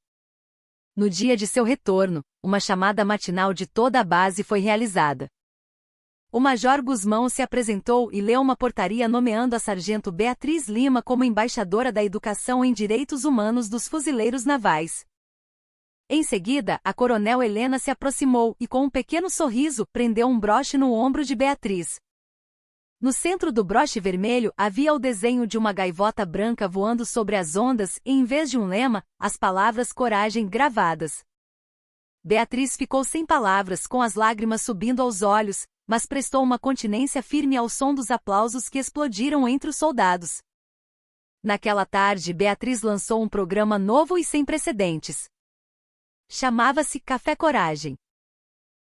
A: No dia de seu retorno, uma chamada matinal de toda a base foi realizada. O Major Guzmão se apresentou e leu uma portaria nomeando a sargento Beatriz Lima como embaixadora da Educação em Direitos Humanos dos Fuzileiros Navais. Em seguida, a coronel Helena se aproximou e, com um pequeno sorriso, prendeu um broche no ombro de Beatriz. No centro do broche vermelho havia o desenho de uma gaivota branca voando sobre as ondas e, em vez de um lema, as palavras "coragem" gravadas. Beatriz ficou sem palavras, com as lágrimas subindo aos olhos, mas prestou uma continência firme ao som dos aplausos que explodiram entre os soldados. Naquela tarde, Beatriz lançou um programa novo e sem precedentes. Chamava-se Café Coragem.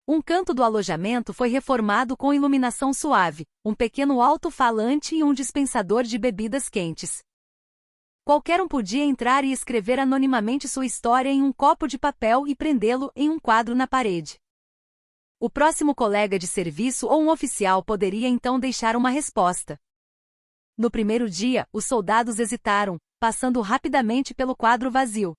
A: Um canto do alojamento foi reformado com iluminação suave, um pequeno alto-falante e um dispensador de bebidas quentes. Qualquer um podia entrar e escrever anonimamente sua história em um copo de papel e prendê-lo em um quadro na parede. O próximo colega de serviço ou um oficial poderia então deixar uma resposta. No primeiro dia, os soldados hesitaram, passando rapidamente pelo quadro vazio.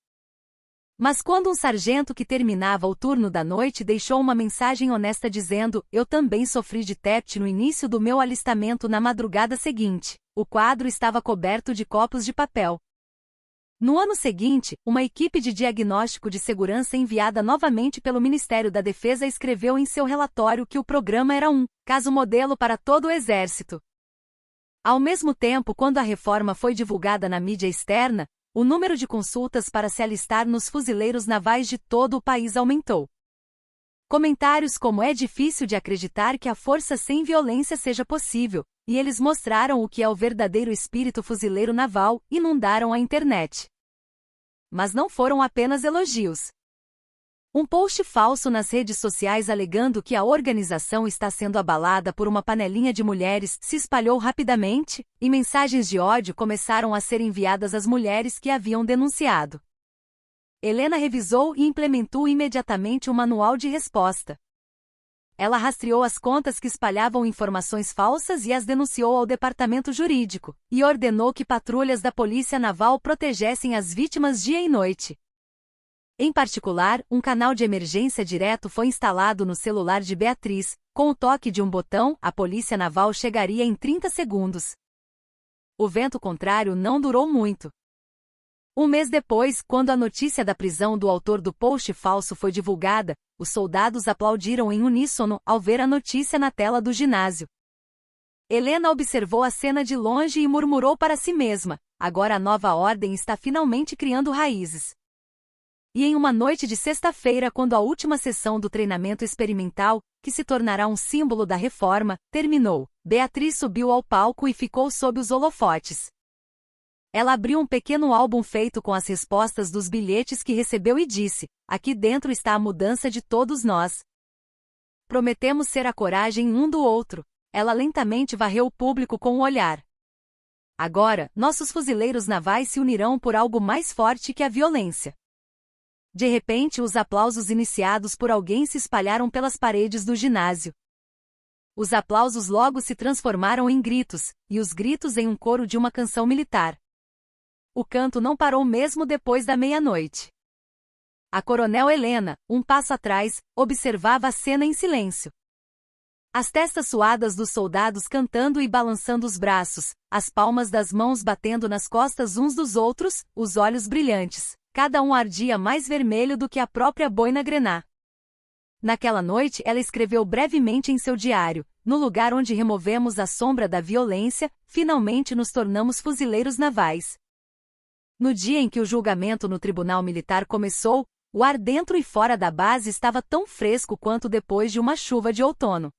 A: Mas quando um sargento que terminava o turno da noite deixou uma mensagem honesta dizendo: "Eu também sofri de TEPT no início do meu alistamento na madrugada seguinte", o quadro estava coberto de copos de papel. No ano seguinte, uma equipe de diagnóstico de segurança enviada novamente pelo Ministério da Defesa escreveu em seu relatório que o programa era um caso modelo para todo o Exército. Ao mesmo tempo, quando a reforma foi divulgada na mídia externa, o número de consultas para se alistar nos fuzileiros navais de todo o país aumentou. Comentários como "é difícil de acreditar que a força sem violência seja possível", e "eles mostraram o que é o verdadeiro espírito fuzileiro naval", inundaram a internet. Mas não foram apenas elogios. Um post falso nas redes sociais alegando que a organização está sendo abalada por uma panelinha de mulheres se espalhou rapidamente, e mensagens de ódio começaram a ser enviadas às mulheres que haviam denunciado. Helena revisou e implementou imediatamente um manual de resposta. Ela rastreou as contas que espalhavam informações falsas e as denunciou ao departamento jurídico, e ordenou que patrulhas da Polícia Naval protegessem as vítimas dia e noite. Em particular, um canal de emergência direto foi instalado no celular de Beatriz. Com o toque de um botão, a Polícia Naval chegaria em 30 segundos. O vento contrário não durou muito. Um mês depois, quando a notícia da prisão do autor do post falso foi divulgada, os soldados aplaudiram em uníssono ao ver a notícia na tela do ginásio. Helena observou a cena de longe e murmurou para si mesma: agora a nova ordem está finalmente criando raízes. E em uma noite de sexta-feira, quando a última sessão do treinamento experimental, que se tornará um símbolo da reforma, terminou, Beatriz subiu ao palco e ficou sob os holofotes. Ela abriu um pequeno álbum feito com as respostas dos bilhetes que recebeu e disse: aqui dentro está a mudança de todos nós. Prometemos ser a coragem um do outro. Ela lentamente varreu o público com o olhar. Agora, nossos fuzileiros navais se unirão por algo mais forte que a violência. De repente, os aplausos iniciados por alguém se espalharam pelas paredes do ginásio. Os aplausos logo se transformaram em gritos, e os gritos em um coro de uma canção militar. O canto não parou mesmo depois da meia-noite. A coronel Helena, um passo atrás, observava a cena em silêncio. As testas suadas dos soldados cantando e balançando os braços, as palmas das mãos batendo nas costas uns dos outros, os olhos brilhantes. Cada um ardia mais vermelho do que a própria boina grená. Naquela noite ela escreveu brevemente em seu diário: no lugar onde removemos a sombra da violência, finalmente nos tornamos fuzileiros navais. No dia em que o julgamento no tribunal militar começou, o ar dentro e fora da base estava tão fresco quanto depois de uma chuva de outono.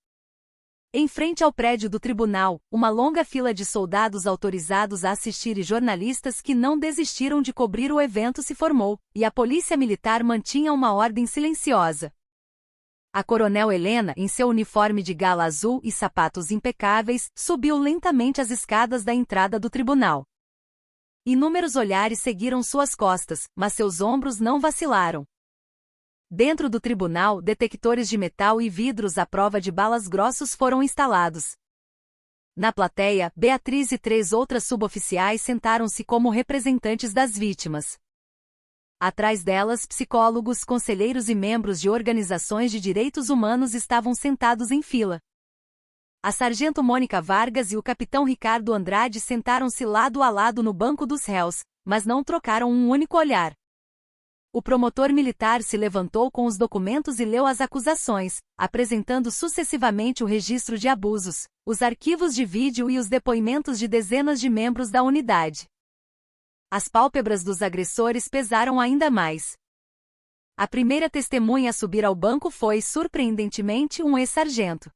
A: Em frente ao prédio do tribunal, uma longa fila de soldados autorizados a assistir e jornalistas que não desistiram de cobrir o evento se formou, e a polícia militar mantinha uma ordem silenciosa. A coronel Helena, em seu uniforme de gala azul e sapatos impecáveis, subiu lentamente as escadas da entrada do tribunal. Inúmeros olhares seguiram suas costas, mas seus ombros não vacilaram. Dentro do tribunal, detectores de metal e vidros à prova de balas grossos foram instalados. Na plateia, Beatriz e 3 outras suboficiais sentaram-se como representantes das vítimas. Atrás delas, psicólogos, conselheiros e membros de organizações de direitos humanos estavam sentados em fila. A sargento Mônica Vargas e o capitão Ricardo Andrade sentaram-se lado a lado no banco dos réus, mas não trocaram um único olhar. O promotor militar se levantou com os documentos e leu as acusações, apresentando sucessivamente o registro de abusos, os arquivos de vídeo e os depoimentos de dezenas de membros da unidade. As pálpebras dos agressores pesaram ainda mais. A primeira testemunha a subir ao banco foi, surpreendentemente, um ex-sargento.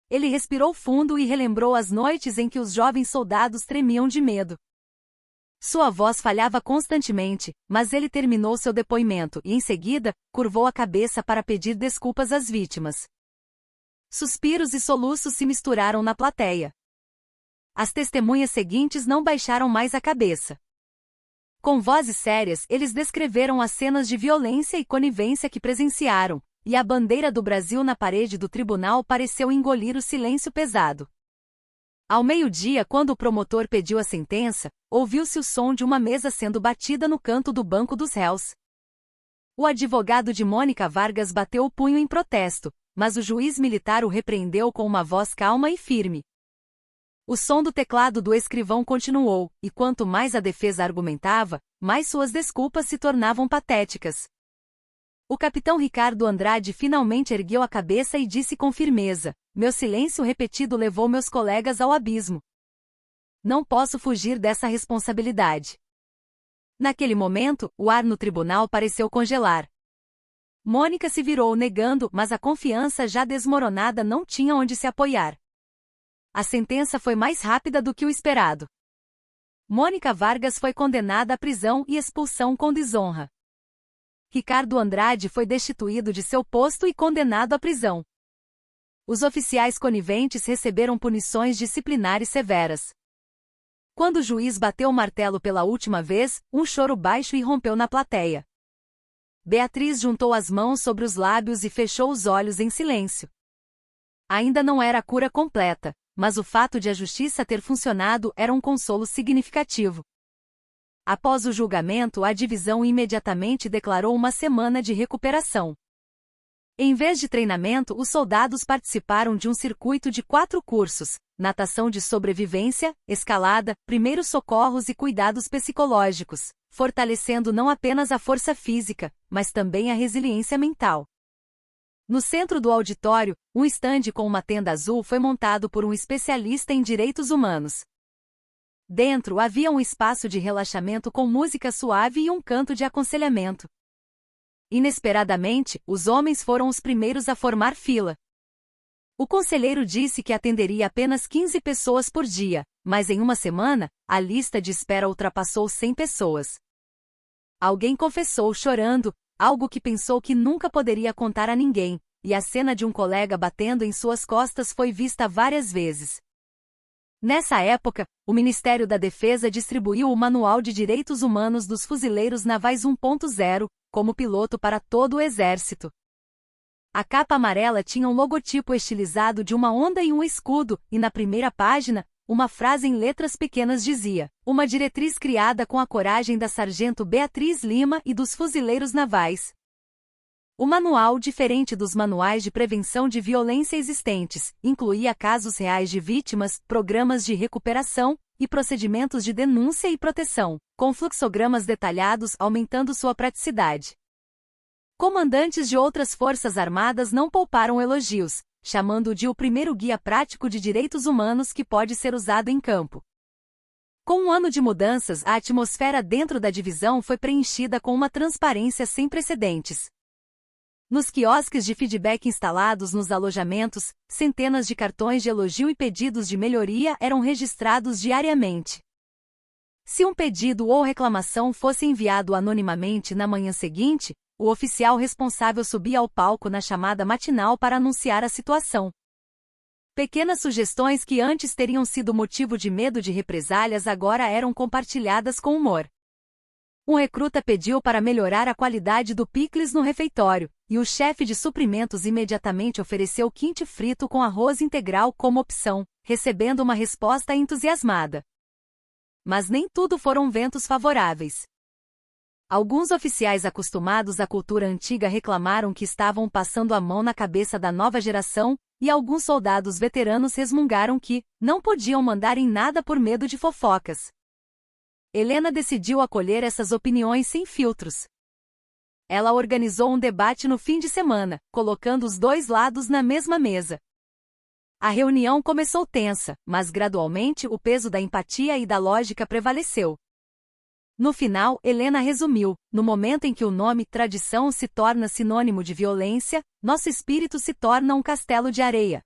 A: Ele respirou fundo e relembrou as noites em que os jovens soldados tremiam de medo. Sua voz falhava constantemente, mas ele terminou seu depoimento e, em seguida, curvou a cabeça para pedir desculpas às vítimas. Suspiros e soluços se misturaram na plateia. As testemunhas seguintes não baixaram mais a cabeça. Com vozes sérias, eles descreveram as cenas de violência e conivência que presenciaram, e a bandeira do Brasil na parede do tribunal pareceu engolir o silêncio pesado. Ao meio-dia, quando o promotor pediu a sentença, ouviu-se o som de uma mesa sendo batida no canto do banco dos réus. O advogado de Mônica Vargas bateu o punho em protesto, mas o juiz militar o repreendeu com uma voz calma e firme. O som do teclado do escrivão continuou, e quanto mais a defesa argumentava, mais suas desculpas se tornavam patéticas. O capitão Ricardo Andrade finalmente ergueu a cabeça e disse com firmeza: "Meu silêncio repetido levou meus colegas ao abismo. Não posso fugir dessa responsabilidade." Naquele momento, o ar no tribunal pareceu congelar. Mônica se virou negando, mas a confiança já desmoronada não tinha onde se apoiar. A sentença foi mais rápida do que o esperado. Mônica Vargas foi condenada à prisão e expulsão com desonra. Ricardo Andrade foi destituído de seu posto e condenado à prisão. Os oficiais coniventes receberam punições disciplinares severas. Quando o juiz bateu o martelo pela última vez, um choro baixo irrompeu na plateia. Beatriz juntou as mãos sobre os lábios e fechou os olhos em silêncio. Ainda não era a cura completa, mas o fato de a justiça ter funcionado era um consolo significativo. Após o julgamento, a divisão imediatamente declarou uma semana de recuperação. Em vez de treinamento, os soldados participaram de um circuito de 4 cursos: natação de sobrevivência, escalada, primeiros socorros e cuidados psicológicos, fortalecendo não apenas a força física, mas também a resiliência mental. No centro do auditório, um estande com uma tenda azul foi montado por um especialista em direitos humanos. Dentro havia um espaço de relaxamento com música suave e um canto de aconselhamento. Inesperadamente, os homens foram os primeiros a formar fila. O conselheiro disse que atenderia apenas 15 pessoas por dia, mas em uma semana, a lista de espera ultrapassou 100 pessoas. Alguém confessou chorando, algo que pensou que nunca poderia contar a ninguém, e a cena de um colega batendo em suas costas foi vista várias vezes. Nessa época, o Ministério da Defesa distribuiu o Manual de Direitos Humanos dos Fuzileiros Navais 1.0, como piloto para todo o Exército. A capa amarela tinha um logotipo estilizado de uma onda e um escudo, e na primeira página, uma frase em letras pequenas dizia: "Uma diretriz criada com a coragem da sargento Beatriz Lima e dos fuzileiros navais." O manual, diferente dos manuais de prevenção de violência existentes, incluía casos reais de vítimas, programas de recuperação e procedimentos de denúncia e proteção, com fluxogramas detalhados aumentando sua praticidade. Comandantes de outras forças armadas não pouparam elogios, chamando-o de o primeiro guia prático de direitos humanos que pode ser usado em campo. Com um ano de mudanças, a atmosfera dentro da divisão foi preenchida com uma transparência sem precedentes. Nos quiosques de feedback instalados nos alojamentos, centenas de cartões de elogio e pedidos de melhoria eram registrados diariamente. Se um pedido ou reclamação fosse enviado anonimamente na manhã seguinte, o oficial responsável subia ao palco na chamada matinal para anunciar a situação. Pequenas sugestões que antes teriam sido motivo de medo de represálias agora eram compartilhadas com humor. Um recruta pediu para melhorar a qualidade do picles no refeitório, e o chefe de suprimentos imediatamente ofereceu quinte frito com arroz integral como opção, recebendo uma resposta entusiasmada. Mas nem tudo foram ventos favoráveis. Alguns oficiais acostumados à cultura antiga reclamaram que estavam passando a mão na cabeça da nova geração, e alguns soldados veteranos resmungaram que não podiam mandar em nada por medo de fofocas. Helena decidiu acolher essas opiniões sem filtros. Ela organizou um debate no fim de semana, colocando os dois lados na mesma mesa. A reunião começou tensa, mas gradualmente o peso da empatia e da lógica prevaleceu. No final, Helena resumiu: no momento em que o nome tradição se torna sinônimo de violência, nosso espírito se torna um castelo de areia.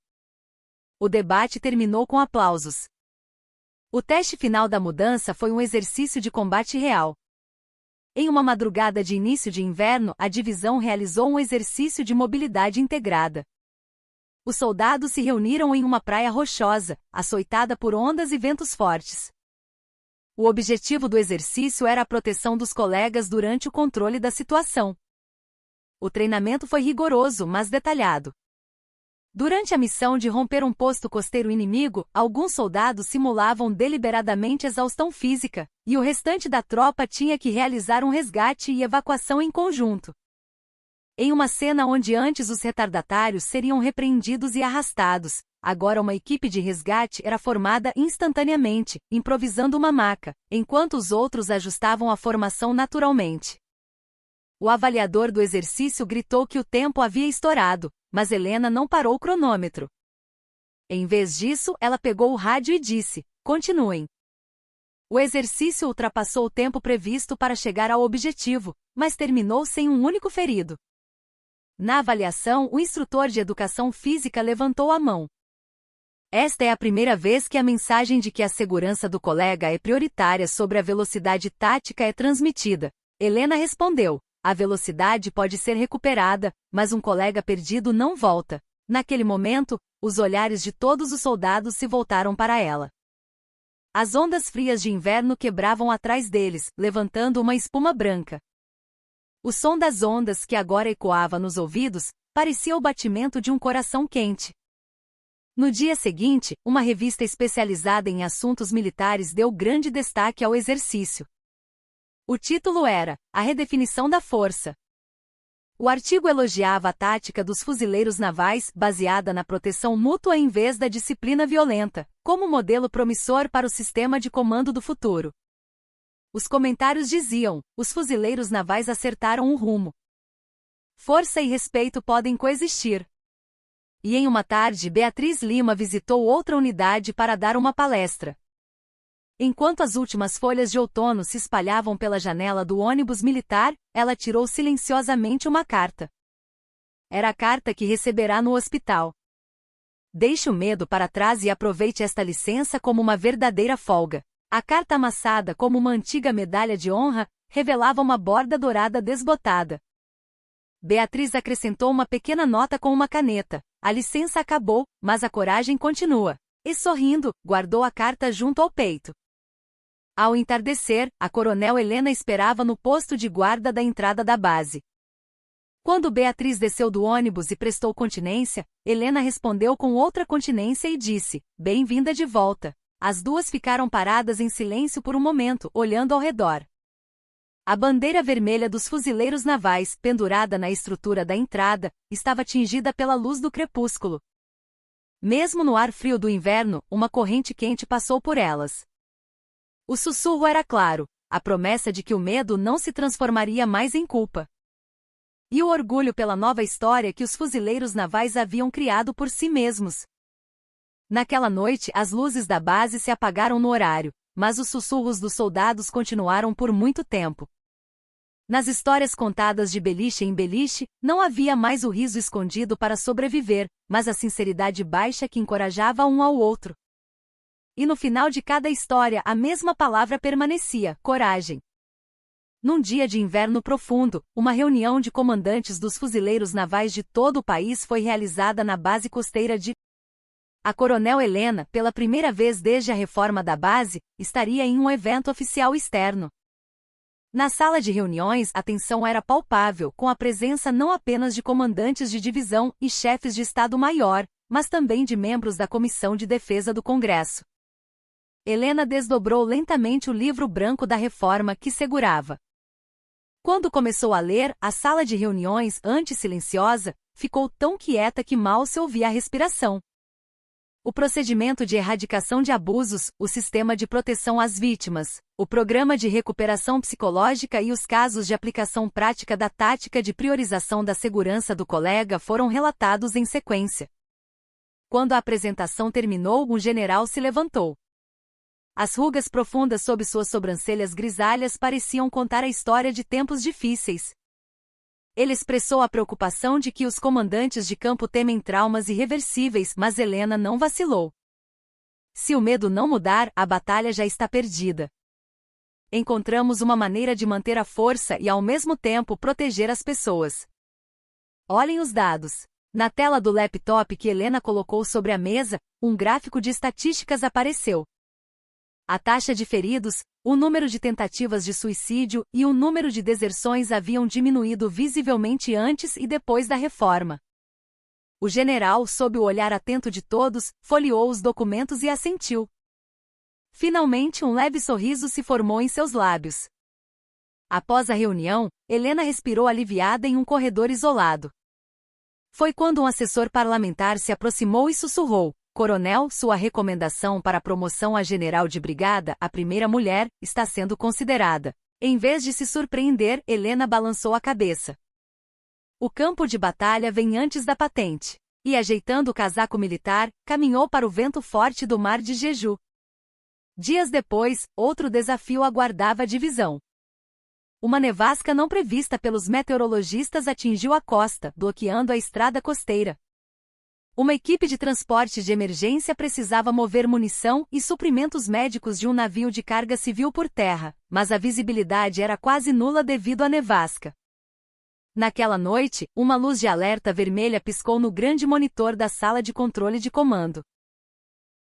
A: O debate terminou com aplausos. O teste final da mudança foi um exercício de combate real. Em uma madrugada de início de inverno, a divisão realizou um exercício de mobilidade integrada. Os soldados se reuniram em uma praia rochosa, açoitada por ondas e ventos fortes. O objetivo do exercício era a proteção dos colegas durante o controle da situação. O treinamento foi rigoroso, mas detalhado. Durante a missão de romper um posto costeiro inimigo, alguns soldados simulavam deliberadamente exaustão física, e o restante da tropa tinha que realizar um resgate e evacuação em conjunto. Em uma cena onde antes os retardatários seriam repreendidos e arrastados, agora uma equipe de resgate era formada instantaneamente, improvisando uma maca, enquanto os outros ajustavam a formação naturalmente. O avaliador do exercício gritou que o tempo havia estourado, mas Helena não parou o cronômetro. Em vez disso, ela pegou o rádio e disse: continuem. O exercício ultrapassou o tempo previsto para chegar ao objetivo, mas terminou sem um único ferido. Na avaliação, o instrutor de educação física levantou a mão. Esta é a primeira vez que a mensagem de que a segurança do colega é prioritária sobre a velocidade tática é transmitida. Helena respondeu: a velocidade pode ser recuperada, mas um colega perdido não volta. Naquele momento, os olhares de todos os soldados se voltaram para ela. As ondas frias de inverno quebravam atrás deles, levantando uma espuma branca. O som das ondas que agora ecoava nos ouvidos parecia o batimento de um coração quente. No dia seguinte, uma revista especializada em assuntos militares deu grande destaque ao exercício. O título era A Redefinição da Força. O artigo elogiava a tática dos fuzileiros navais, baseada na proteção mútua em vez da disciplina violenta, como modelo promissor para o sistema de comando do futuro. Os comentários diziam: os fuzileiros navais acertaram o rumo. Força e respeito podem coexistir. E em uma tarde, Beatriz Lima visitou outra unidade para dar uma palestra. Enquanto as últimas folhas de outono se espalhavam pela janela do ônibus militar, ela tirou silenciosamente uma carta. Era a carta que receberá no hospital. Deixe o medo para trás e aproveite esta licença como uma verdadeira folga. A carta amassada como uma antiga medalha de honra revelava uma borda dourada desbotada. Beatriz acrescentou uma pequena nota com uma caneta. A licença acabou, mas a coragem continua. E sorrindo, guardou a carta junto ao peito. Ao entardecer, a coronel Helena esperava no posto de guarda da entrada da base. Quando Beatriz desceu do ônibus e prestou continência, Helena respondeu com outra continência e disse: bem-vinda de volta. As duas ficaram paradas em silêncio por um momento, olhando ao redor. A bandeira vermelha dos fuzileiros navais, pendurada na estrutura da entrada, estava tingida pela luz do crepúsculo. Mesmo no ar frio do inverno, uma corrente quente passou por elas. O sussurro era claro, a promessa de que o medo não se transformaria mais em culpa. e o orgulho pela nova história que os fuzileiros navais haviam criado por si mesmos. Naquela noite, as luzes da base se apagaram no horário, mas os sussurros dos soldados continuaram por muito tempo. Nas histórias contadas de beliche em beliche, não havia mais o riso escondido para sobreviver, mas a sinceridade baixa que encorajava um ao outro. E no final de cada história a mesma palavra permanecia: coragem. Num dia de inverno profundo, uma reunião de comandantes dos fuzileiros navais de todo o país foi realizada na base costeira de... A coronel Helena, pela primeira vez desde a reforma da base, estaria em um evento oficial externo. Na sala de reuniões, a tensão era palpável, com a presença não apenas de comandantes de divisão e chefes de Estado-Maior, mas também de membros da Comissão de Defesa do Congresso. Helena desdobrou lentamente o livro branco da reforma que segurava. Quando começou a ler, a sala de reuniões, antes silenciosa, ficou tão quieta que mal se ouvia a respiração. O procedimento de erradicação de abusos, o sistema de proteção às vítimas, o programa de recuperação psicológica e os casos de aplicação prática da tática de priorização da segurança do colega foram relatados em sequência. Quando a apresentação terminou, um general se levantou. As rugas profundas sob suas sobrancelhas grisalhas pareciam contar a história de tempos difíceis. Ele expressou a preocupação de que os comandantes de campo temem traumas irreversíveis, mas Helena não vacilou. Se o medo não mudar, a batalha já está perdida. Encontramos uma maneira de manter a força e, ao mesmo tempo, proteger as pessoas. Olhem os dados. Na tela do laptop que Helena colocou sobre a mesa, um gráfico de estatísticas apareceu. A taxa de feridos, o número de tentativas de suicídio e o número de deserções haviam diminuído visivelmente antes e depois da reforma. O general, sob o olhar atento de todos, folheou os documentos e assentiu. Finalmente um leve sorriso se formou em seus lábios. Após a reunião, Helena respirou aliviada em um corredor isolado. Foi quando um assessor parlamentar se aproximou e sussurrou: Coronel, sua recomendação para a promoção a general de brigada, a primeira mulher, está sendo considerada. Em vez de se surpreender, Helena balançou a cabeça. O campo de batalha vem antes da patente. E, ajeitando o casaco militar, caminhou para o vento forte do mar de Jeju. Dias depois, outro desafio aguardava a divisão. Uma nevasca não prevista pelos meteorologistas atingiu a costa, bloqueando a estrada costeira. Uma equipe de transporte de emergência precisava mover munição e suprimentos médicos de um navio de carga civil por terra, mas a visibilidade era quase nula devido à nevasca. Naquela noite, uma luz de alerta vermelha piscou no grande monitor da sala de controle de comando.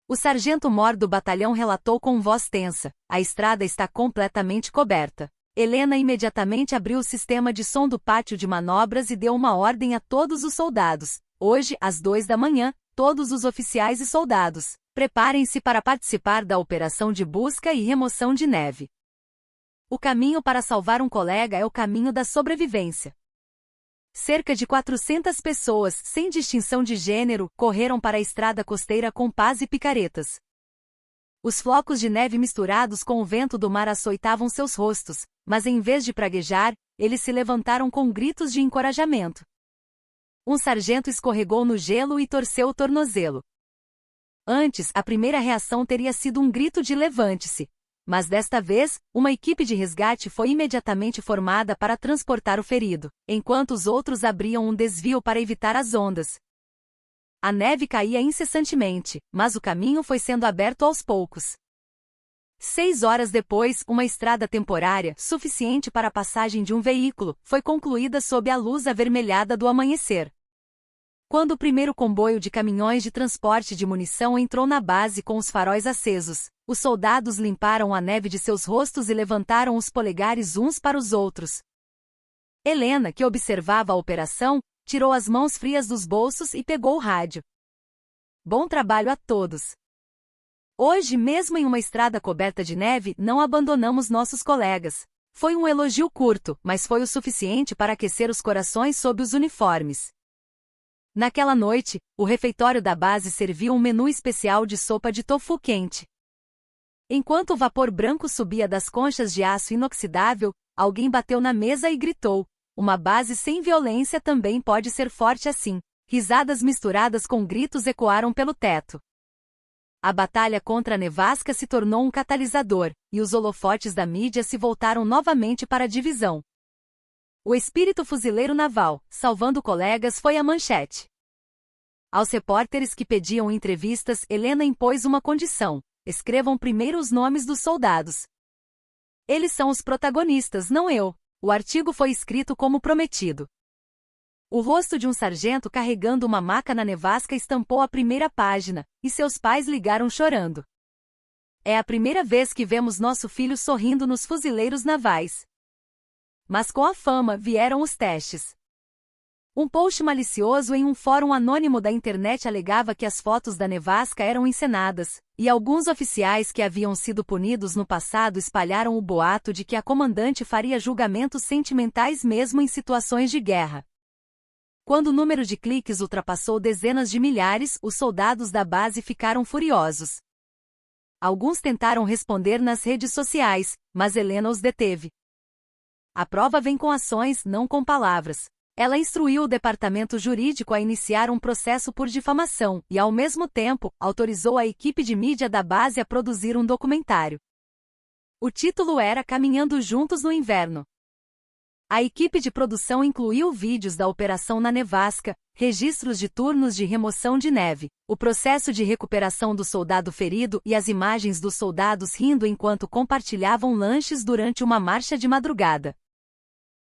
A: O sargento-mor do batalhão relatou com voz tensa: a estrada está completamente coberta. Helena imediatamente abriu o sistema de som do pátio de manobras e deu uma ordem a todos os soldados. Hoje, às 2 da manhã, todos os oficiais e soldados, preparem-se para participar da operação de busca e remoção de neve. O caminho para salvar um colega é o caminho da sobrevivência. Cerca de 400 pessoas, sem distinção de gênero, correram para a estrada costeira com pás e picaretas. Os flocos de neve misturados com o vento do mar açoitavam seus rostos, mas em vez de praguejar, eles se levantaram com gritos de encorajamento. Um sargento escorregou no gelo e torceu o tornozelo. Antes, a primeira reação teria sido um grito de levante-se. Mas desta vez, uma equipe de resgate foi imediatamente formada para transportar o ferido, enquanto os outros abriam um desvio para evitar as ondas. A neve caía incessantemente, mas o caminho foi sendo aberto aos poucos. 6 horas depois, uma estrada temporária, suficiente para a passagem de um veículo, foi concluída sob a luz avermelhada do amanhecer. Quando o primeiro comboio de caminhões de transporte de munição entrou na base com os faróis acesos, os soldados limparam a neve de seus rostos e levantaram os polegares uns para os outros. Helena, que observava a operação, tirou as mãos frias dos bolsos e pegou o rádio. Bom trabalho a todos! Hoje, mesmo em uma estrada coberta de neve, não abandonamos nossos colegas. Foi um elogio curto, mas foi o suficiente para aquecer os corações sob os uniformes. Naquela noite, o refeitório da base serviu um menu especial de sopa de tofu quente. Enquanto o vapor branco subia das conchas de aço inoxidável, alguém bateu na mesa e gritou: uma base sem violência também pode ser forte assim. Risadas misturadas com gritos ecoaram pelo teto. A batalha contra a nevasca se tornou um catalisador, e os holofotes da mídia se voltaram novamente para a divisão. O espírito fuzileiro naval, salvando colegas, foi a manchete. Aos repórteres que pediam entrevistas, Helena impôs uma condição: escrevam primeiro os nomes dos soldados. Eles são os protagonistas, não eu. O artigo foi escrito como prometido. O rosto de um sargento carregando uma maca na nevasca estampou a primeira página, e seus pais ligaram chorando. É a primeira vez que vemos nosso filho sorrindo nos fuzileiros navais. Mas com a fama vieram os testes. Um post malicioso em um fórum anônimo da internet alegava que as fotos da nevasca eram encenadas, e alguns oficiais que haviam sido punidos no passado espalharam o boato de que a comandante faria julgamentos sentimentais mesmo em situações de guerra. Quando o número de cliques ultrapassou dezenas de milhares, os soldados da base ficaram furiosos. Alguns tentaram responder nas redes sociais, mas Helena os deteve. A prova vem com ações, não com palavras. Ela instruiu o departamento jurídico a iniciar um processo por difamação e, ao mesmo tempo, autorizou a equipe de mídia da base a produzir um documentário. O título era Caminhando Juntos no Inverno. A equipe de produção incluiu vídeos da operação na nevasca, registros de turnos de remoção de neve, o processo de recuperação do soldado ferido e as imagens dos soldados rindo enquanto compartilhavam lanches durante uma marcha de madrugada.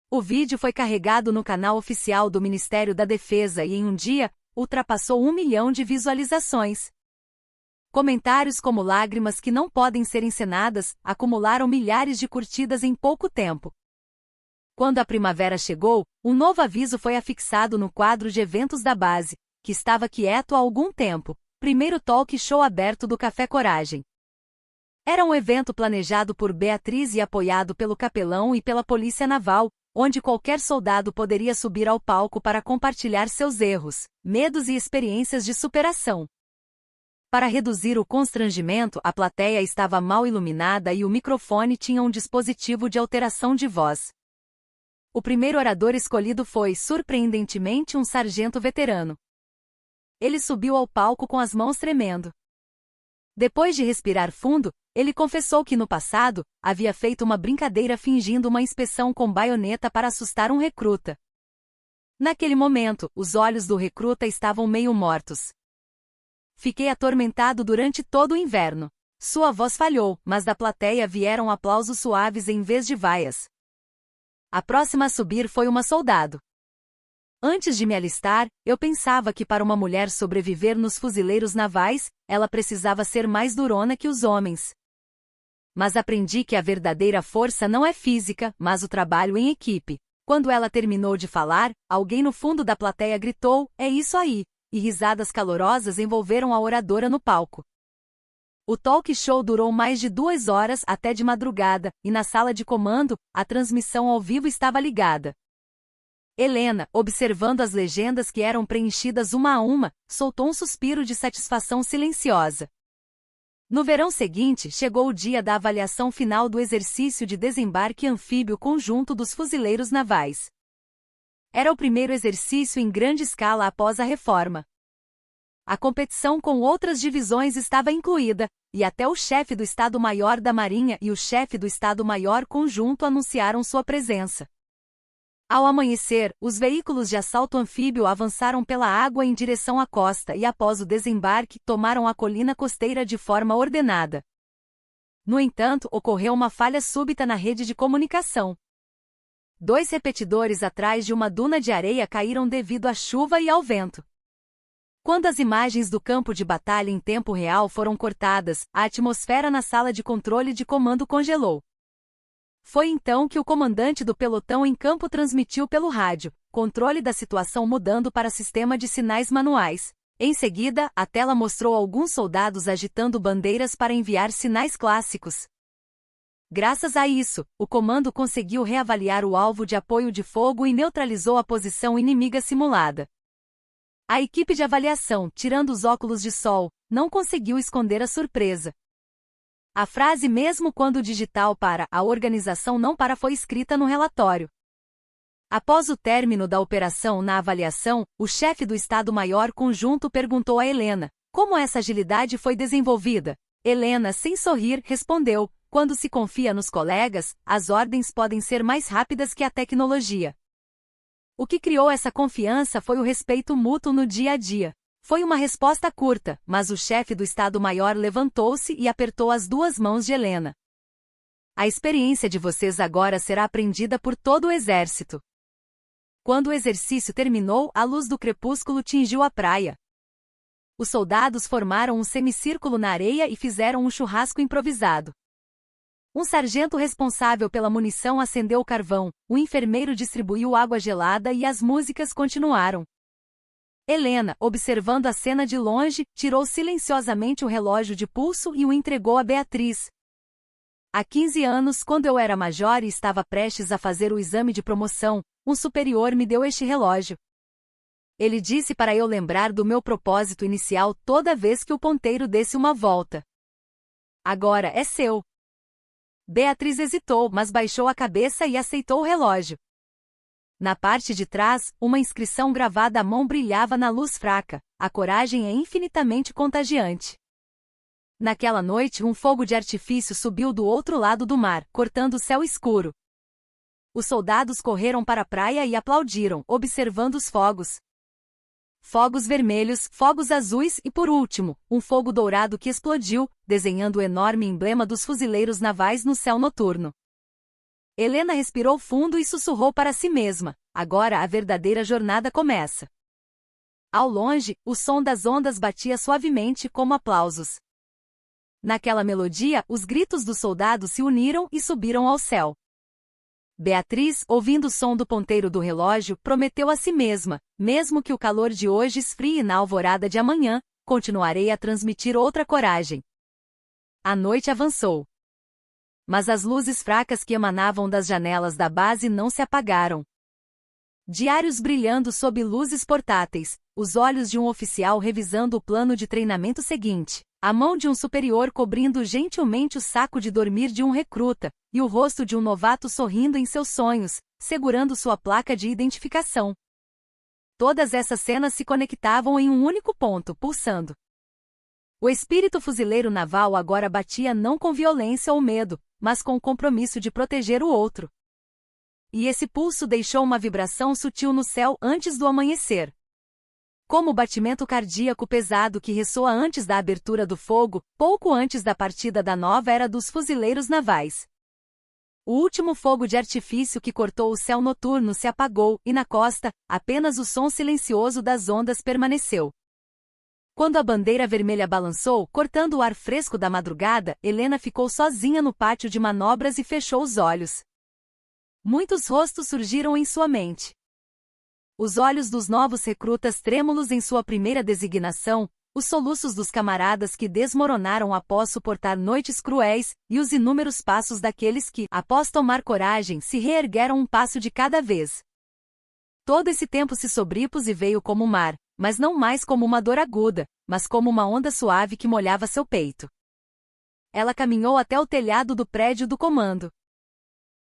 A: O vídeo foi carregado no canal oficial do Ministério da Defesa e, em um dia, ultrapassou 1 milhão de visualizações. Comentários como lágrimas que não podem ser encenadas acumularam milhares de curtidas em pouco tempo. Quando a primavera chegou, um novo aviso foi afixado no quadro de eventos da base, que estava quieto há algum tempo. Primeiro talk show aberto do Café Coragem. Era um evento planejado por Beatriz e apoiado pelo capelão e pela Polícia Naval, onde qualquer soldado poderia subir ao palco para compartilhar seus erros, medos e experiências de superação. Para reduzir o constrangimento, a plateia estava mal iluminada e o microfone tinha um dispositivo de alteração de voz. O primeiro orador escolhido foi, surpreendentemente, um sargento veterano. Ele subiu ao palco com as mãos tremendo. Depois de respirar fundo, ele confessou que no passado, havia feito uma brincadeira fingindo uma inspeção com baioneta para assustar um recruta. Naquele momento, os olhos do recruta estavam meio mortos. Fiquei atormentado durante todo o inverno. Sua voz falhou, mas da plateia vieram aplausos suaves em vez de vaias. A próxima a subir foi uma soldado. Antes de me alistar, eu pensava que para uma mulher sobreviver nos fuzileiros navais, ela precisava ser mais durona que os homens. Mas aprendi que a verdadeira força não é física, mas o trabalho em equipe. Quando ela terminou de falar, alguém no fundo da plateia gritou, "É isso aí!" e risadas calorosas envolveram a oradora no palco. O talk show durou mais de 2 horas até de madrugada, e na sala de comando, a transmissão ao vivo estava ligada. Helena, observando as legendas que eram preenchidas uma a uma, soltou um suspiro de satisfação silenciosa. No verão seguinte, chegou o dia da avaliação final do exercício de desembarque anfíbio conjunto dos fuzileiros navais. Era o primeiro exercício em grande escala após a reforma. A competição com outras divisões estava incluída, e até o chefe do Estado-Maior da Marinha e o chefe do Estado-Maior Conjunto anunciaram sua presença. Ao amanhecer, os veículos de assalto anfíbio avançaram pela água em direção à costa e, após o desembarque, tomaram a colina costeira de forma ordenada. No entanto, ocorreu uma falha súbita na rede de comunicação. 2 repetidores atrás de uma duna de areia caíram devido à chuva e ao vento. Quando as imagens do campo de batalha em tempo real foram cortadas, a atmosfera na sala de controle de comando congelou. Foi então que o comandante do pelotão em campo transmitiu pelo rádio, controle da situação mudando para sistema de sinais manuais. Em seguida, a tela mostrou alguns soldados agitando bandeiras para enviar sinais clássicos. Graças a isso, o comando conseguiu reavaliar o alvo de apoio de fogo e neutralizou a posição inimiga simulada. A equipe de avaliação, tirando os óculos de sol, não conseguiu esconder a surpresa. A frase "mesmo quando digital para a organização não para" foi escrita no relatório. Após o término da operação na avaliação, o chefe do Estado-Maior Conjunto perguntou a Helena como essa agilidade foi desenvolvida. Helena, sem sorrir, respondeu: quando se confia nos colegas, as ordens podem ser mais rápidas que a tecnologia. O que criou essa confiança foi o respeito mútuo no dia a dia. Foi uma resposta curta, mas o chefe do Estado-Maior levantou-se e apertou as duas mãos de Helena. A experiência de vocês agora será aprendida por todo o exército. Quando o exercício terminou, a luz do crepúsculo tingiu a praia. Os soldados formaram um semicírculo na areia e fizeram um churrasco improvisado. Um sargento responsável pela munição acendeu o carvão, o enfermeiro distribuiu água gelada e as músicas continuaram. Helena, observando a cena de longe, tirou silenciosamente o relógio de pulso e o entregou a Beatriz. Há 15 anos, quando eu era major e estava prestes a fazer o exame de promoção, um superior me deu este relógio. Ele disse para eu lembrar do meu propósito inicial toda vez que o ponteiro desse uma volta. Agora é seu. Beatriz hesitou, mas baixou a cabeça e aceitou o relógio. Na parte de trás, uma inscrição gravada à mão brilhava na luz fraca: a coragem é infinitamente contagiante. Naquela noite, um fogo de artifício subiu do outro lado do mar, cortando o céu escuro. Os soldados correram para a praia e aplaudiram, observando os fogos. Fogos vermelhos, fogos azuis e, por último, um fogo dourado que explodiu, desenhando o enorme emblema dos fuzileiros navais no céu noturno. Helena respirou fundo e sussurrou para si mesma: agora a verdadeira jornada começa. Ao longe, o som das ondas batia suavemente como aplausos. Naquela melodia, os gritos dos soldados se uniram e subiram ao céu. Beatriz, ouvindo o som do ponteiro do relógio, prometeu a si mesma: mesmo que o calor de hoje esfrie na alvorada de amanhã, continuarei a transmitir outra coragem. A noite avançou. Mas as luzes fracas que emanavam das janelas da base não se apagaram. Diários brilhando sob luzes portáteis, os olhos de um oficial revisando o plano de treinamento seguinte, a mão de um superior cobrindo gentilmente o saco de dormir de um recruta, e o rosto de um novato sorrindo em seus sonhos, segurando sua placa de identificação. Todas essas cenas se conectavam em um único ponto, pulsando. O espírito fuzileiro naval agora batia não com violência ou medo, mas com o compromisso de proteger o outro. E esse pulso deixou uma vibração sutil no céu antes do amanhecer. Como o batimento cardíaco pesado que ressoa antes da abertura do fogo, pouco antes da partida da nova era dos fuzileiros navais. O último fogo de artifício que cortou o céu noturno se apagou, e na costa, apenas o som silencioso das ondas permaneceu. Quando a bandeira vermelha balançou, cortando o ar fresco da madrugada, Helena ficou sozinha no pátio de manobras e fechou os olhos. Muitos rostos surgiram em sua mente. Os olhos dos novos recrutas trêmulos em sua primeira designação, os soluços dos camaradas que desmoronaram após suportar noites cruéis, e os inúmeros passos daqueles que, após tomar coragem, se reergueram um passo de cada vez. Todo esse tempo se sobrepôs e veio como o mar, mas não mais como uma dor aguda, mas como uma onda suave que molhava seu peito. Ela caminhou até o telhado do prédio do comando.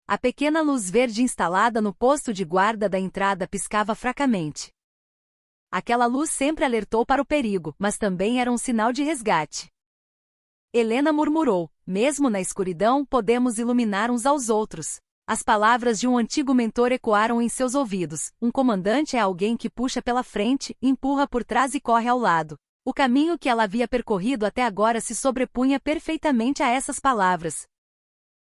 A: A pequena luz verde instalada no posto de guarda da entrada piscava fracamente. Aquela luz sempre alertou para o perigo, mas também era um sinal de resgate. Helena murmurou: mesmo na escuridão, podemos iluminar uns aos outros. As palavras de um antigo mentor ecoaram em seus ouvidos: um comandante é alguém que puxa pela frente, empurra por trás e corre ao lado. O caminho que ela havia percorrido até agora se sobrepunha perfeitamente a essas palavras.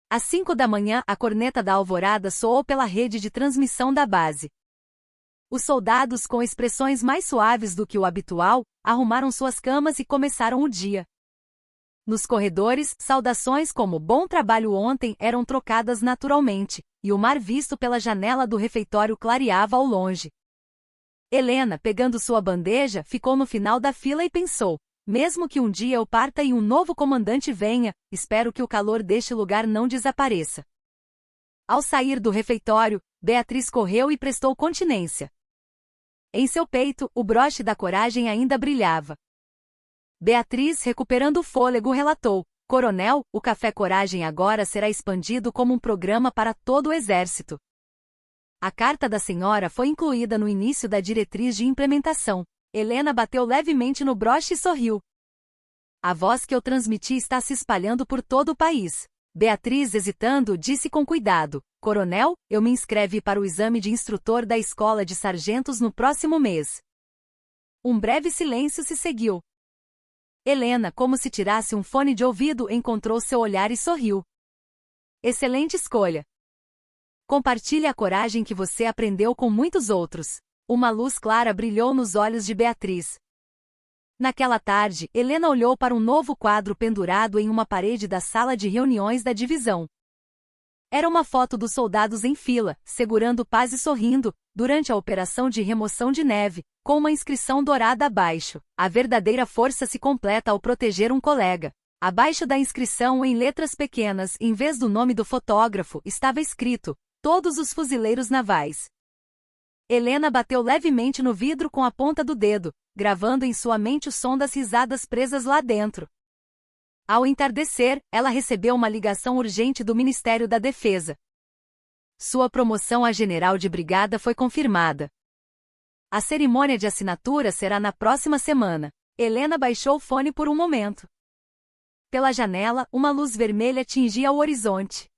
A: Às 5 da manhã, a corneta da alvorada soou pela rede de transmissão da base. Os soldados, com expressões mais suaves do que o habitual, arrumaram suas camas e começaram o dia. Nos corredores, saudações como "bom trabalho ontem" eram trocadas naturalmente, e o mar visto pela janela do refeitório clareava ao longe. Helena, pegando sua bandeja, ficou no final da fila e pensou: mesmo que um dia eu parta e um novo comandante venha, espero que o calor deste lugar não desapareça. Ao sair do refeitório, Beatriz correu e prestou continência. Em seu peito, o broche da coragem ainda brilhava. Beatriz, recuperando o fôlego, relatou: Coronel, o Café Coragem agora será expandido como um programa para todo o exército. A carta da senhora foi incluída no início da diretriz de implementação. Helena bateu levemente no broche e sorriu. A voz que eu transmiti está se espalhando por todo o país. Beatriz, hesitando, disse com cuidado: Coronel, eu me inscrevi para o exame de instrutor da escola de sargentos no próximo mês. Um breve silêncio se seguiu. Helena, como se tirasse um fone de ouvido, encontrou seu olhar e sorriu. Excelente escolha. Compartilhe a coragem que você aprendeu com muitos outros. Uma luz clara brilhou nos olhos de Beatriz. Naquela tarde, Helena olhou para um novo quadro pendurado em uma parede da sala de reuniões da divisão. Era uma foto dos soldados em fila, segurando paz e sorrindo, durante a operação de remoção de neve, com uma inscrição dourada abaixo. A verdadeira força se completa ao proteger um colega. Abaixo da inscrição, em letras pequenas, em vez do nome do fotógrafo, estava escrito: Todos os fuzileiros navais. Helena bateu levemente no vidro com a ponta do dedo, gravando em sua mente o som das risadas presas lá dentro. Ao entardecer, ela recebeu uma ligação urgente do Ministério da Defesa. Sua promoção a general de brigada foi confirmada. A cerimônia de assinatura será na próxima semana. Helena baixou o fone por um momento. Pela janela, uma luz vermelha tingia o horizonte.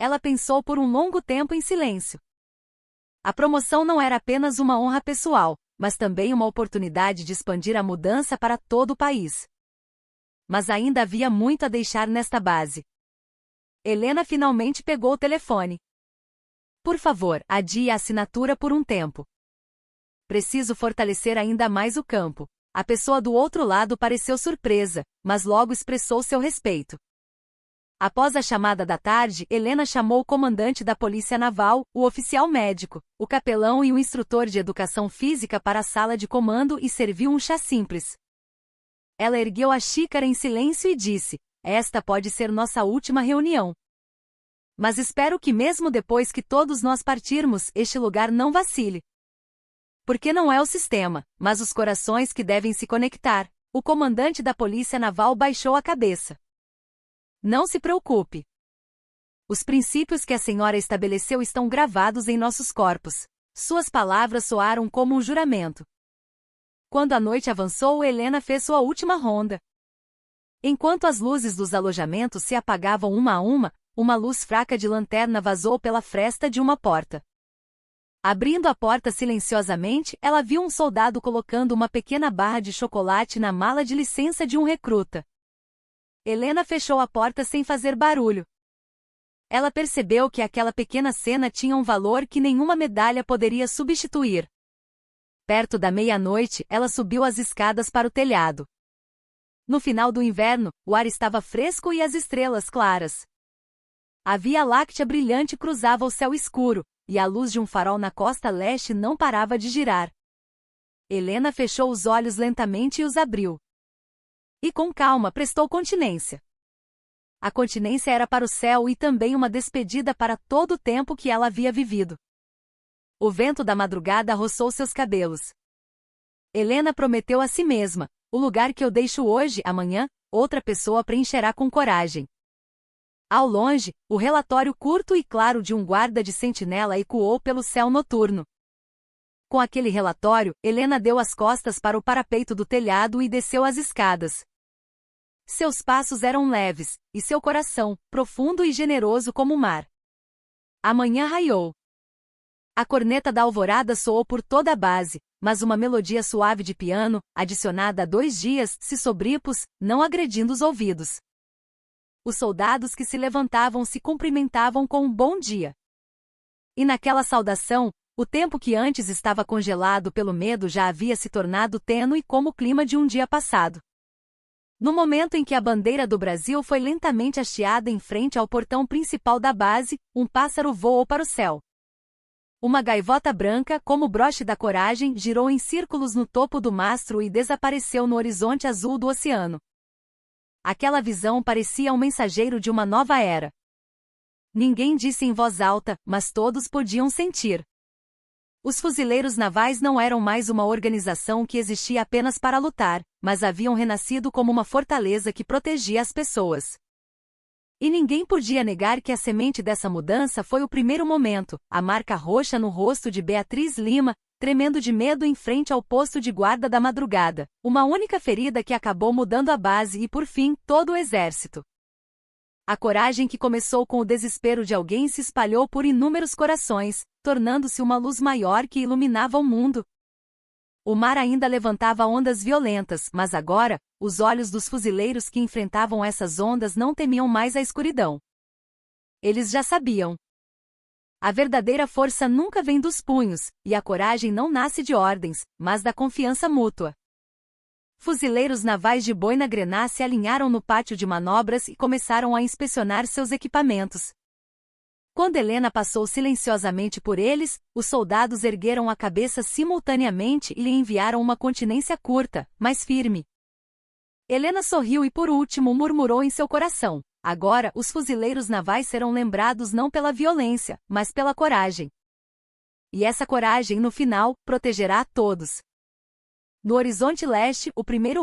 A: Ela pensou por um longo tempo em silêncio. A promoção não era apenas uma honra pessoal, mas também uma oportunidade de expandir a mudança para todo o país. Mas ainda havia muito a deixar nesta base. Helena finalmente pegou o telefone. Por favor, adie a assinatura por um tempo. Preciso fortalecer ainda mais o campo. A pessoa do outro lado pareceu surpresa, mas logo expressou seu respeito. Após a chamada da tarde, Helena chamou o comandante da Polícia Naval, o oficial médico, o capelão e o instrutor de educação física para a sala de comando e serviu um chá simples. Ela ergueu a xícara em silêncio e disse: Esta pode ser nossa última reunião. Mas espero que mesmo depois que todos nós partirmos, este lugar não vacile. Porque não é o sistema, mas os corações que devem se conectar. O comandante da Polícia Naval baixou a cabeça. Não se preocupe. Os princípios que a senhora estabeleceu estão gravados em nossos corpos. Suas palavras soaram como um juramento. Quando a noite avançou, Helena fez sua última ronda. Enquanto as luzes dos alojamentos se apagavam uma a uma luz fraca de lanterna vazou pela fresta de uma porta. Abrindo a porta silenciosamente, ela viu um soldado colocando uma pequena barra de chocolate na mala de licença de um recruta. Helena fechou a porta sem fazer barulho. Ela percebeu que aquela pequena cena tinha um valor que nenhuma medalha poderia substituir. Perto da meia-noite, ela subiu as escadas para o telhado. No final do inverno, o ar estava fresco e as estrelas claras. A Via Láctea brilhante cruzava o céu escuro, e a luz de um farol na costa leste não parava de girar. Helena fechou os olhos lentamente e os abriu. E com calma prestou continência. A continência era para o céu e também uma despedida para todo o tempo que ela havia vivido. O vento da madrugada roçou seus cabelos. Helena prometeu a si mesma: o lugar que eu deixo hoje, amanhã, outra pessoa preencherá com coragem. Ao longe, o relatório curto e claro de um guarda de sentinela ecoou pelo céu noturno. Com aquele relatório, Helena deu as costas para o parapeito do telhado e desceu as escadas. Seus passos eram leves, e seu coração, profundo e generoso como o mar. A manhã raiou. A corneta da alvorada soou por toda a base, mas uma melodia suave de piano, adicionada a 2 dias, se sobrepôs, não agredindo os ouvidos. Os soldados que se levantavam se cumprimentavam com um bom dia. E naquela saudação, o tempo que antes estava congelado pelo medo já havia se tornado tênue como o clima de um dia passado. No momento em que a bandeira do Brasil foi lentamente hasteada em frente ao portão principal da base, um pássaro voou para o céu. Uma gaivota branca, como o broche da coragem, girou em círculos no topo do mastro e desapareceu no horizonte azul do oceano. Aquela visão parecia um mensageiro de uma nova era. Ninguém disse em voz alta, mas todos podiam sentir. Os fuzileiros navais não eram mais uma organização que existia apenas para lutar, mas haviam renascido como uma fortaleza que protegia as pessoas. E ninguém podia negar que a semente dessa mudança foi o primeiro momento, a marca roxa no rosto de Beatriz Lima, tremendo de medo em frente ao posto de guarda da madrugada, uma única ferida que acabou mudando a base e, por fim, todo o exército. A coragem que começou com o desespero de alguém se espalhou por inúmeros corações, tornando-se uma luz maior que iluminava o mundo. O mar ainda levantava ondas violentas, mas agora, os olhos dos fuzileiros que enfrentavam essas ondas não temiam mais a escuridão. Eles já sabiam. A verdadeira força nunca vem dos punhos, e a coragem não nasce de ordens, mas da confiança mútua. Fuzileiros navais de Boina-Grená se alinharam no pátio de manobras e começaram a inspecionar seus equipamentos. Quando Helena passou silenciosamente por eles, os soldados ergueram a cabeça simultaneamente e lhe enviaram uma continência curta, mas firme. Helena sorriu e por último murmurou em seu coração: agora os fuzileiros navais serão lembrados não pela violência, mas pela coragem. E essa coragem, no final, protegerá a todos. No horizonte leste, o primeiro